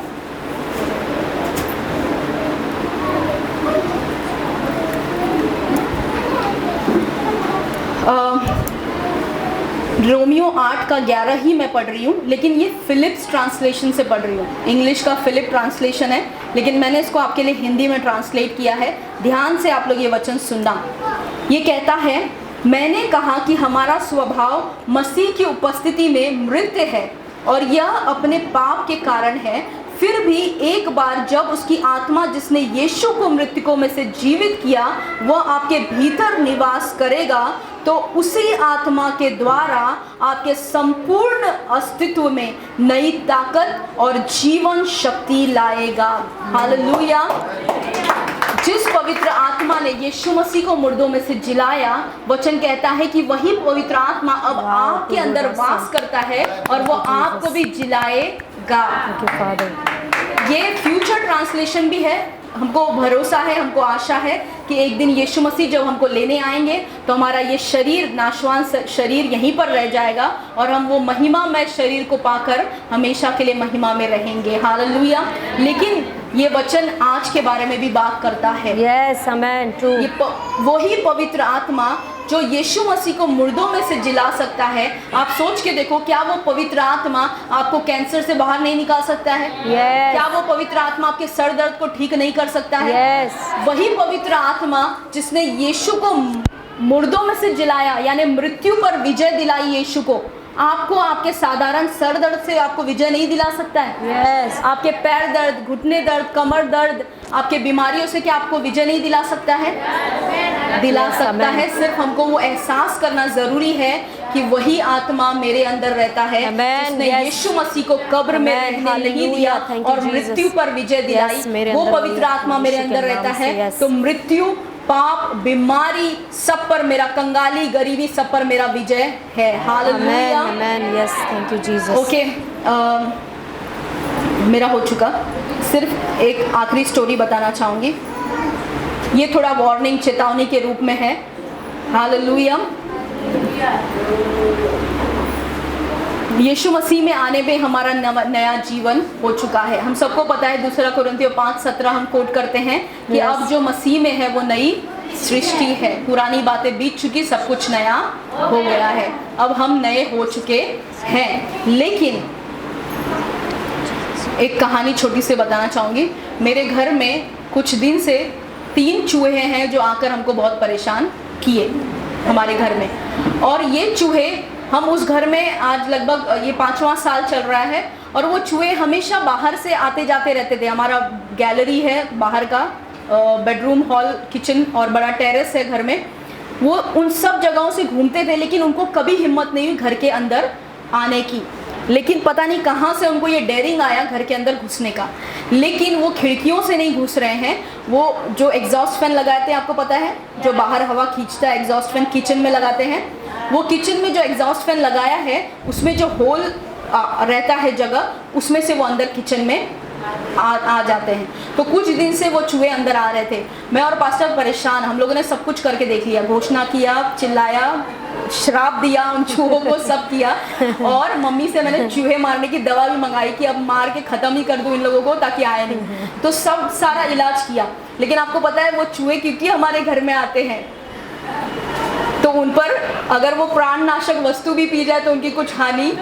रोमियो 8 का 11 ही मैं पढ़ रही हूँ, लेकिन ये फिलिप्स ट्रांसलेशन से पढ़ रही हूँ। इंग्लिश का फिलिप ट्रांसलेशन है, लेकिन मैंने इसको आपके लिए हिंदी में ट्रांसलेट किया है। ध्यान से आप लोग ये वचन सुनना। ये कहता है, मैंने कहा कि हमारा स्वभाव मसीह की उपस्थिति में मृत है और यह अपने पाप के कारण है। फिर भी एक बार जब उसकी आत्मा जिसने यीशु को मृतकों में से जीवित किया वह आपके भीतर निवास करेगा तो उसी आत्मा के द्वारा आपके संपूर्ण अस्तित्व में नई ताकत और जीवन शक्ति लाएगा। हालेलुया। जिस पवित्र आत्मा ने यीशु मसीह को मुर्दों में से जिलाया, वचन कहता है कि वही पवित्र आत्मा अब आपके अंदर वास करता है और वो आपको भी जिलाएगा। ये फ्यूचर ट्रांसलेशन भी है। हमको भरोसा है, हमको आशा है कि एक दिन यीशु मसीह जब हमको लेने आएंगे तो हमारा ये शरीर, नाशवान शरीर यहीं पर रह जाएगा और हम वो महिमामय शरीर को पाकर हमेशा के लिए महिमा में रहेंगे। हालेलुया। लेकिन ये वचन आज के बारे में भी बात करता है। यस, आमेन, ट्रू। ये वही पवित्र आत्मा जो यीशु मसीह को मुर्दों में से जिला सकता है। आप सोच के देखो, क्या वो पवित्र आत्मा आपको कैंसर से बाहर नहीं निकाल सकता है? Yes. क्या वो पवित्र आत्मा आपके सर दर्द को ठीक नहीं कर सकता है? Yes. वही पवित्र आत्मा जिसने यीशु को मुर्दों में से जिलाया, यानी मृत्यु पर विजय दिलाई यीशु को, आपको आपके साधारण सर दर्द से आपको विजय नहीं दिला सकता है? Yes. आपके पैर दर्द, घुटने दर्द, कमर दर्द, आपके बीमारियों से क्या आपको विजय नहीं दिला सकता है? दिला सकता है। सिर्फ हमको वो एहसास करना जरूरी है कि वही आत्मा मेरे अंदर रहता है जिसने यीशु मसीह को कब्र में रहने नहीं दिया और मृत्यु पर विजय दिलाई। वो पवित्र आत्मा मेरे अंदर रहता है तो मृत्यु पाप, बीमारी सब पर मेरा, कंगाली, गरीबी सब पर मेरा विजय है। Hallelujah, amen, yes, thank you Jesus. Okay, मेरा हो चुका। सिर्फ एक आखिरी स्टोरी बताना चाहूँगी। ये थोड़ा वार्निंग, चेतावनी के रूप में है। हालेलुया। यीशु मसीह में आने पे हमारा नया जीवन हो चुका है। हम सबको पता है, 2 कुरिन्थियों 5:17 हम कोट करते हैं कि अब जो मसीह में है वो नई सृष्टि है, पुरानी बातें बीत चुकी, सब कुछ नया हो गया है। अब हम नए हो चुके हैं। लेकिन एक कहानी छोटी से बताना चाहूँगी। मेरे घर में कुछ दिन से 3 चूहे हैं जो आकर हमको बहुत परेशान किए हमारे घर में। और ये चूहे, हम उस घर में आज लगभग ये 5वां साल चल रहा है, और वो चूहे हमेशा बाहर से आते जाते रहते थे। हमारा गैलरी है बाहर का, बेडरूम, हॉल, किचन और बड़ा टेरेस है घर में। वो उन सब जगहों से घूमते थे, लेकिन उनको कभी हिम्मत नहीं हुई घर के अंदर आने की। लेकिन पता नहीं कहाँ से उनको ये डेयरिंग आया घर के अंदर घुसने का। लेकिन वो खिड़कियों से नहीं घुस रहे हैं, वो जो एग्जॉस्ट फैन लगाते हैं, आपको पता है, जो बाहर हवा खींचता है, एग्जॉस्ट फैन किचन में लगाते हैं। वो किचन में जो एग्जॉस्ट फैन लगाया है, उसमें जो होल रहता है जगह, उसमें से वो अंदर किचन में आ जाते हैं। तो कुछ दिन से वो चूहे अंदर आ रहे थे। मैं और पास्टर परेशान, हम लोगों ने सब कुछ करके देख लिया, घोषणा किया, चिल्लाया, श्राप दिया उन चूहों को, सब किया। और मम्मी से मैंने चूहे मारने की दवा भी मंगाई कि अब मार के ख़त्म ही कर दूँ इन लोगों को ताकि आए नहीं। तो सब सारा इलाज किया। लेकिन आपको पता है, वो चूहे क्योंकि हमारे घर में आते हैं, तो उन पर अगर वो प्राणनाशक वस्तु भी पी जाए तो उनकी कुछ हानि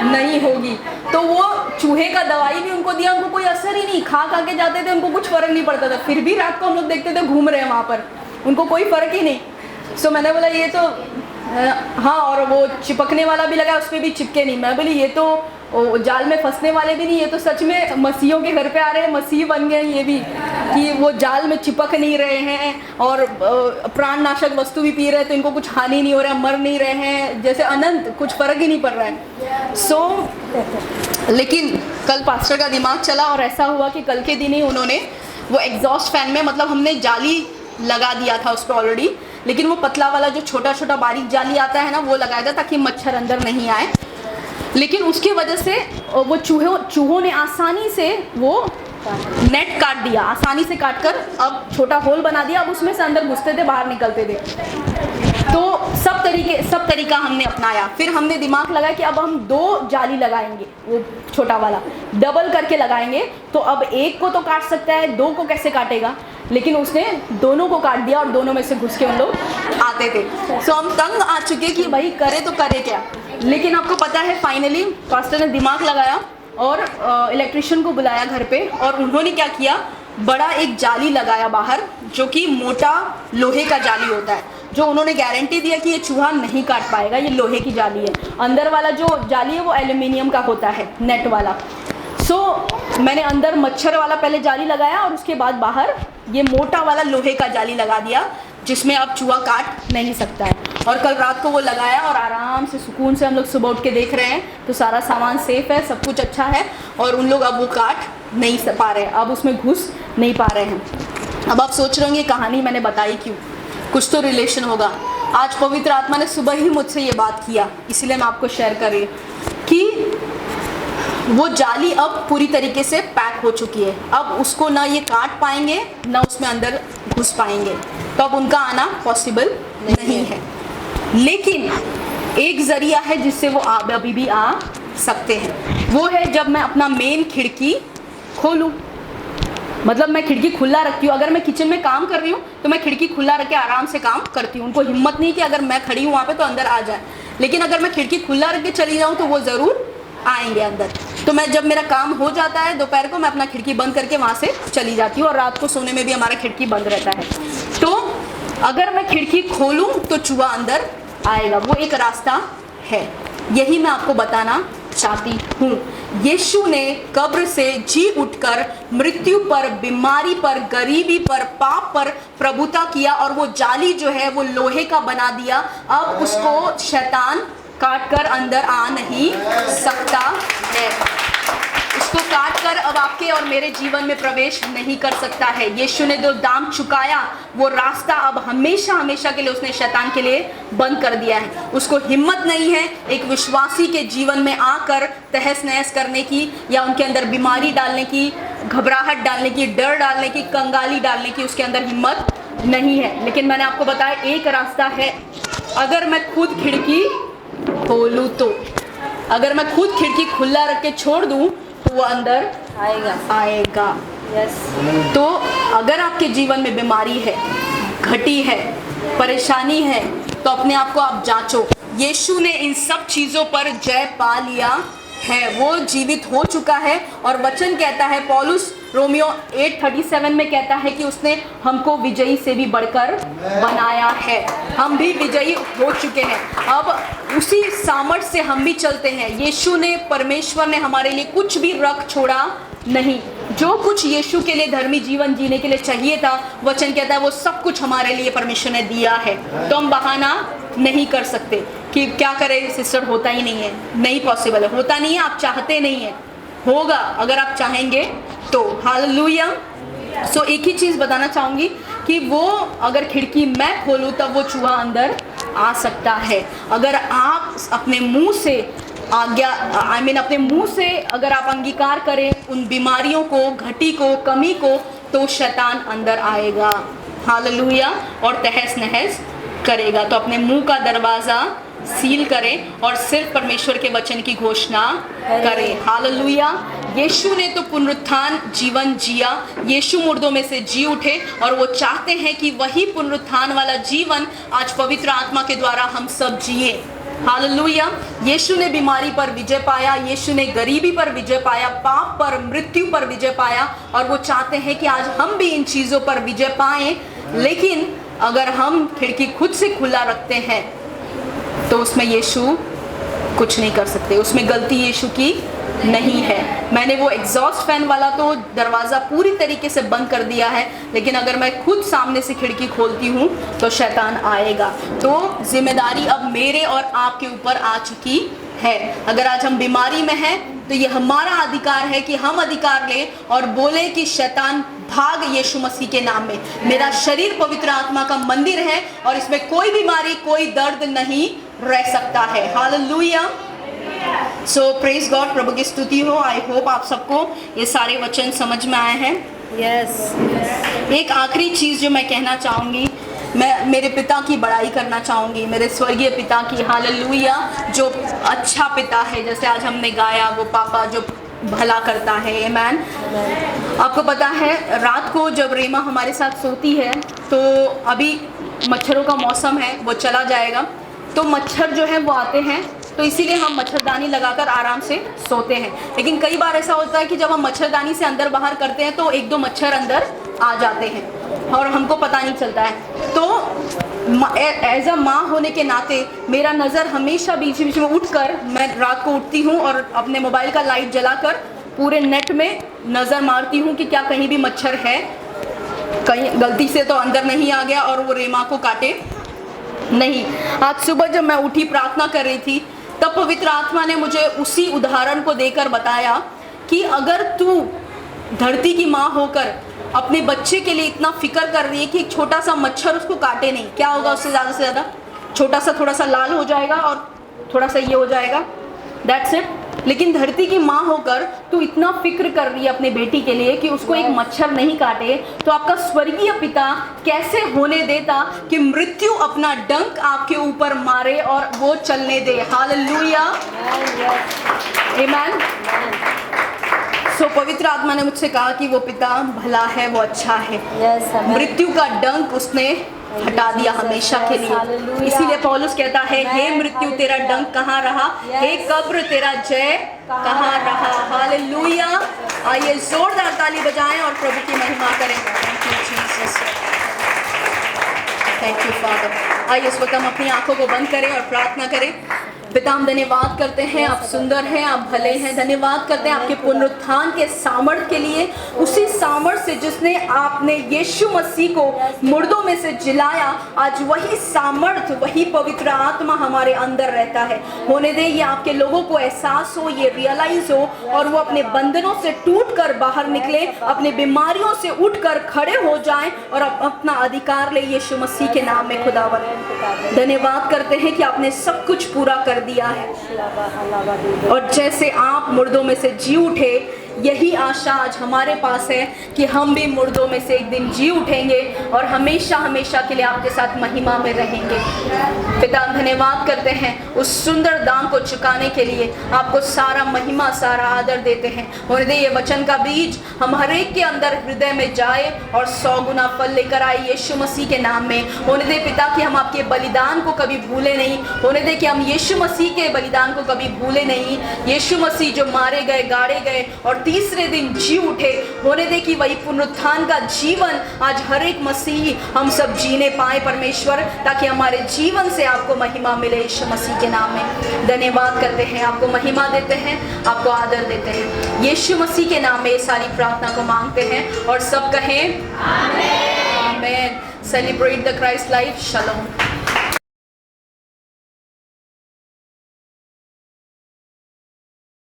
नहीं होगी। तो वो चूहे का दवाई भी उनको दिया, उनको कोई असर ही नहीं, खा के जाते थे, उनको कुछ फ़र्क नहीं पड़ता था। फिर भी रात को हम लोग देखते थे घूम रहे हैं वहाँ पर, उनको कोई फ़र्क ही नहीं। सो मैंने बोला ये तो हाँ, और वो चिपकने वाला भी लगा, उस पर भी चिपके नहीं। मैं बोली ये तो जाल में फंसने वाले भी नहीं, ये तो सच में मसीहों के घर पे आ रहे हैं, मसीह बन गए ये भी, कि वो जाल में चिपक नहीं रहे हैं और प्राणनाशक वस्तु भी पी रहे हैं, तो इनको कुछ हानि नहीं हो रहा है, मर नहीं रहे हैं, जैसे अनंत, कुछ फ़र्क ही नहीं पड़ रहा है। लेकिन कल पास्टर का दिमाग चला और ऐसा हुआ कि कल के दिन ही उन्होंने वो एग्जॉस्ट फैन में, मतलब हमने जाली लगा दिया था उस पर ऑलरेडी, लेकिन वो पतला वाला जो छोटा छोटा बारीक जाली आता है ना, वो लगाया था ताकि मच्छर अंदर नहीं आए। लेकिन उसकी वजह से वो चूहों ने आसानी से वो नेट काट दिया, आसानी से काट कर अब छोटा होल बना दिया। अब उसमें से अंदर घुसते थे, बाहर निकलते थे। तो सब तरीका हमने अपनाया। फिर हमने दिमाग लगाया कि अब हम 2 जाली लगाएंगे, वो छोटा वाला डबल करके लगाएंगे। तो अब एक को तो काट सकता है, 2 को कैसे काटेगा? लेकिन उसने दोनों को काट दिया और दोनों में से घुस के उन लोग आते थे। सो हम तंग आ चुके कि भाई करे तो करे क्या। लेकिन आपको पता है, फाइनली पास्टर ने दिमाग लगाया और इलेक्ट्रिशियन को बुलाया घर पे, और उन्होंने क्या किया, बड़ा एक जाली लगाया बाहर, जो कि मोटा लोहे का जाली होता है, जो उन्होंने गारंटी दिया कि ये चूहा नहीं काट पाएगा, ये लोहे की जाली है। अंदर वाला जो जाली है वो एल्यूमिनियम का होता है, नेट वाला। मैंने अंदर मच्छर वाला पहले जाली लगाया और उसके बाद बाहर ये मोटा वाला लोहे का जाली लगा दिया, जिसमें अब चूहा काट नहीं सकता है। और कल रात को वो लगाया और आराम से सुकून से हम लोग सुबह उठ के देख रहे हैं तो सारा सामान सेफ है, सब कुछ अच्छा है, और उन लोग अब वो काट नहीं पा रहे, अब उसमें घुस नहीं पा रहे हैं। अब आप सोच रहे होंगे कहानी मैंने बताई क्यों, कुछ तो रिलेशन होगा। आज पवित्र आत्मा ने सुबह ही मुझसे ये बात किया, इसीलिए मैं आपको शेयर कर रही हूँ कि वो जाली अब पूरी तरीके से पैक हो चुकी है। अब उसको ना ये काट पाएंगे, ना उसमें अंदर घुस पाएंगे, तो अब उनका आना पॉसिबल नहीं है। लेकिन एक ज़रिया है जिससे वो अभी भी आ सकते हैं, वो है जब मैं अपना मेन खिड़की खोलूँ। मतलब मैं खिड़की खुला रखती हूँ। अगर मैं किचन में काम कर रही हूँ तो मैं खिड़की खुला रख के आराम से काम करती हूँ। उनको हिम्मत नहीं कि अगर मैं खड़ी हूँ वहाँ पे तो अंदर आ जाए। लेकिन अगर मैं खिड़की खुला रख के चली जाऊँ तो वो ज़रूर आएंगे अंदर। तो मैं जब मेरा काम हो जाता है दोपहर को, मैं अपना खिड़की बंद करके वहाँ से चली जाती हूँ, और रात को सोने में भी हमारा खिड़की बंद रहता है। तो अगर मैं खिड़की खोलूँ तो चूहा अंदर आएगा, वो एक रास्ता है। यही मैं आपको बताना चाहती हूँ। यीशु ने कब्र से जी उठकर मृत्यु पर, बीमारी पर, गरीबी पर, पाप पर प्रभुता किया, और वो जाली जो है वो लोहे का बना दिया। अब उसको शैतान काट कर अंदर आ नहीं सकता है। उसको काट कर अब आपके और मेरे जीवन में प्रवेश नहीं कर सकता है। यीशु ने जो दाम चुकाया वो रास्ता अब हमेशा हमेशा के लिए उसने शैतान के लिए बंद कर दिया है। उसको हिम्मत नहीं है एक विश्वासी के जीवन में आकर तहस नहस करने की, या उनके अंदर बीमारी डालने की, घबराहट डालने की, डर डालने की, कंगाली डालने की उसके अंदर हिम्मत नहीं है। लेकिन मैंने आपको बताया एक रास्ता है, अगर मैं खुद खिड़की खोलूँ तो, अगर मैं खुद खिड़की खुला रख के छोड़ दूँ तो वो अंदर आएगा। यस, तो अगर आपके जीवन में बीमारी है, घटी है, परेशानी है, तो अपने आप को आप जांचो। यीशु ने इन सब चीज़ों पर जय पा लिया है, वो जीवित हो चुका है। और वचन कहता है, पौलुस रोमियो 8:37 में कहता है कि उसने हमको विजयी से भी बढ़कर बनाया है। हम भी विजयी हो चुके हैं, अब उसी सामर्थ से हम भी चलते हैं। यीशु ने, परमेश्वर ने हमारे लिए कुछ भी रख छोड़ा नहीं। जो कुछ यीशु के लिए धर्मी जीवन जीने के लिए चाहिए था, वचन कहता है वो सब कुछ हमारे लिए परमेश्वर ने दिया है। तो हम बहाना नहीं कर सकते कि क्या करें सिस्टर, होता ही नहीं है, नहीं पॉसिबल है, होता नहीं है, आप चाहते नहीं है, होगा अगर आप चाहेंगे तो। हालेलुया। सो एक ही चीज़ बताना चाहूँगी कि वो अगर खिड़की मैं खोलूँ तब वो चूहा अंदर आ सकता है। अगर आप अपने मुंह से अपने मुंह से अगर आप अंगीकार करें उन बीमारियों को, घटी को, कमी को, तो शैतान अंदर आएगा। हालेलुया। और तहस नहस करेगा। तो अपने मुंह का दरवाज़ा सील करें और सिर्फ परमेश्वर के वचन की घोषणा करें। हालेलुया। यीशु ने तो पुनरुत्थान जीवन जिया, यीशु मुर्दों में से जी उठे, और वो चाहते हैं कि वही पुनरुत्थान वाला जीवन आज पवित्र आत्मा के द्वारा हम सब जिए। हालेलुया। यीशु ने बीमारी पर विजय पाया, यीशु ने गरीबी पर विजय पाया, पाप पर, मृत्यु पर विजय पाया, और वो चाहते हैं कि आज हम भी इन चीज़ों पर विजय पाएं। लेकिन अगर हम खिड़की खुद से खुला रखते हैं तो उसमें यीशु कुछ नहीं कर सकते, उसमें गलती यीशु की नहीं है। मैंने वो एग्जॉस्ट फैन वाला तो दरवाज़ा पूरी तरीके से बंद कर दिया है, लेकिन अगर मैं खुद सामने से खिड़की खोलती हूँ तो शैतान आएगा। तो जिम्मेदारी अब मेरे और आपके ऊपर आ चुकी है। अगर आज हम बीमारी में हैं तो ये हमारा अधिकार है कि हम अधिकार लें और बोले कि शैतान भाग यीशु मसीह के नाम में। मेरा शरीर पवित्र आत्मा का मंदिर है और इसमें कोई बीमारी, कोई दर्द नहीं रह सकता है। हालेलुया। सो प्रेज गॉड, प्रभु की स्तुति हो। आई होप आप सबको ये सारे वचन समझ में आए हैं। यस। एक आखिरी चीज़ जो मैं कहना चाहूँगी, मैं मेरे पिता की बड़ाई करना चाहूँगी, मेरे स्वर्गीय पिता की। हालेलुया। जो अच्छा पिता है, जैसे आज हमने गाया, वो पापा जो भला करता है। आमीन। आपको पता है रात को जब रेमा हमारे साथ सोती है तो अभी मच्छरों का मौसम है, वो चला जाएगा तो मच्छर जो है वो आते हैं, तो इसीलिए हम मच्छरदानी लगाकर आराम से सोते हैं। लेकिन कई बार ऐसा होता है कि जब हम मच्छरदानी से अंदर बाहर करते हैं तो एक दो मच्छर अंदर आ जाते हैं और हमको पता नहीं चलता है। तो एज अ माँ होने के नाते मेरा नज़र हमेशा बीच बीच में उठकर, मैं रात को उठती हूँ और अपने मोबाइल का लाइट जलाकर पूरे नेट में नज़र मारती हूँ कि क्या कहीं भी मच्छर है, कहीं गलती से तो अंदर नहीं आ गया और वो रेमा को काटे नहीं। आज सुबह जब मैं उठी प्रार्थना कर रही थी तब पवित्र आत्मा ने मुझे उसी उदाहरण को देकर बताया कि अगर तू धरती की माँ होकर अपने बच्चे के लिए इतना फिक्र कर रही है कि एक छोटा सा मच्छर उसको काटे नहीं, क्या होगा उससे ज़्यादा से ज़्यादा छोटा सा थोड़ा सा लाल हो जाएगा और थोड़ा सा ये हो जाएगा, दैट्स इट। लेकिन धरती की माँ होकर तू इतना फिक्र कर रही है अपने बेटी के लिए कि उसको एक मच्छर नहीं काटे, तो आपका स्वर्गीय पिता कैसे होने देता कि मृत्यु अपना डंक आपके ऊपर मारे और वो चलने दे। हालेलुया। आमीन। सो पवित्र आत्मा ने मुझसे कहा कि वो पिता भला है, वो अच्छा है। मृत्यु का डंक उसने हटा दिया हमेशा के लिए। इसीलिए पौलुस कहता है, हे मृत्यु तेरा डंक कहाँ रहा, हे कब्र तेरा जय कहाँ रहा। हालेलुया। आइए जोरदार ताली बजाएं और प्रभु की महिमा करें। Thank you Jesus, thank you father. आइए इस वक्त हम अपनी आंखों को बंद करें और प्रार्थना करें। पिता हम धन्यवाद करते हैं, आप सुंदर हैं, आप भले हैं। धन्यवाद करते हैं आपके पुनरुत्थान के सामर्थ के लिए, उसी सामर्थ से जिसने आपने यीशु मसीह को मुर्दों में से जिलाया। आज वही सामर्थ, वही पवित्र आत्मा हमारे अंदर रहता है। होने दे ये आपके लोगों को एहसास हो, ये रियलाइज हो, और वो अपने बंधनों से टूटकर बाहर निकले, अपने बीमारियों से उठकर खड़े हो जाएं और अपना अधिकार ले यीशु मसीह के नाम में। खुदावन धन्यवाद करते हैं कि आपने सब कुछ पूरा कर दिया है, और जैसे आप मुर्दों में से जी उठे, यही आशा आज हमारे पास है कि हम भी मुर्दों में से एक दिन जी उठेंगे और हमेशा हमेशा के लिए आपके साथ महिमा में रहेंगे। पिता धन्यवाद करते हैं उस सुंदर दाम को चुकाने के लिए। आपको सारा महिमा, सारा आदर देते हैं। होने दे ये वचन का बीज हम हर एक के अंदर हृदय में जाए और 100 गुना फल लेकर आए यीशु मसीह के नाम में। होने दे पिता कि हम आपके बलिदान को कभी भूले नहीं। होने दे कि हम यीशु मसीह के बलिदान को कभी भूले नहीं। यीशु मसीह जो मारे गए, गाड़े गए और तीसरे दिन जी उठे, होने दे कि वही पुनरुत्थान का जीवन आज हर एक मसीही हम सब जीने पाए परमेश्वर, ताकि हमारे जीवन से आपको महिमा मिले यीशु मसीह के नाम में। धन्यवाद करते हैं, आपको महिमा देते हैं, आपको आदर देते हैं। यीशु मसीह के नाम में ये सारी प्रार्थना को मांगते हैं और सब कहें amen. Celebrate the Christ life. शलोम।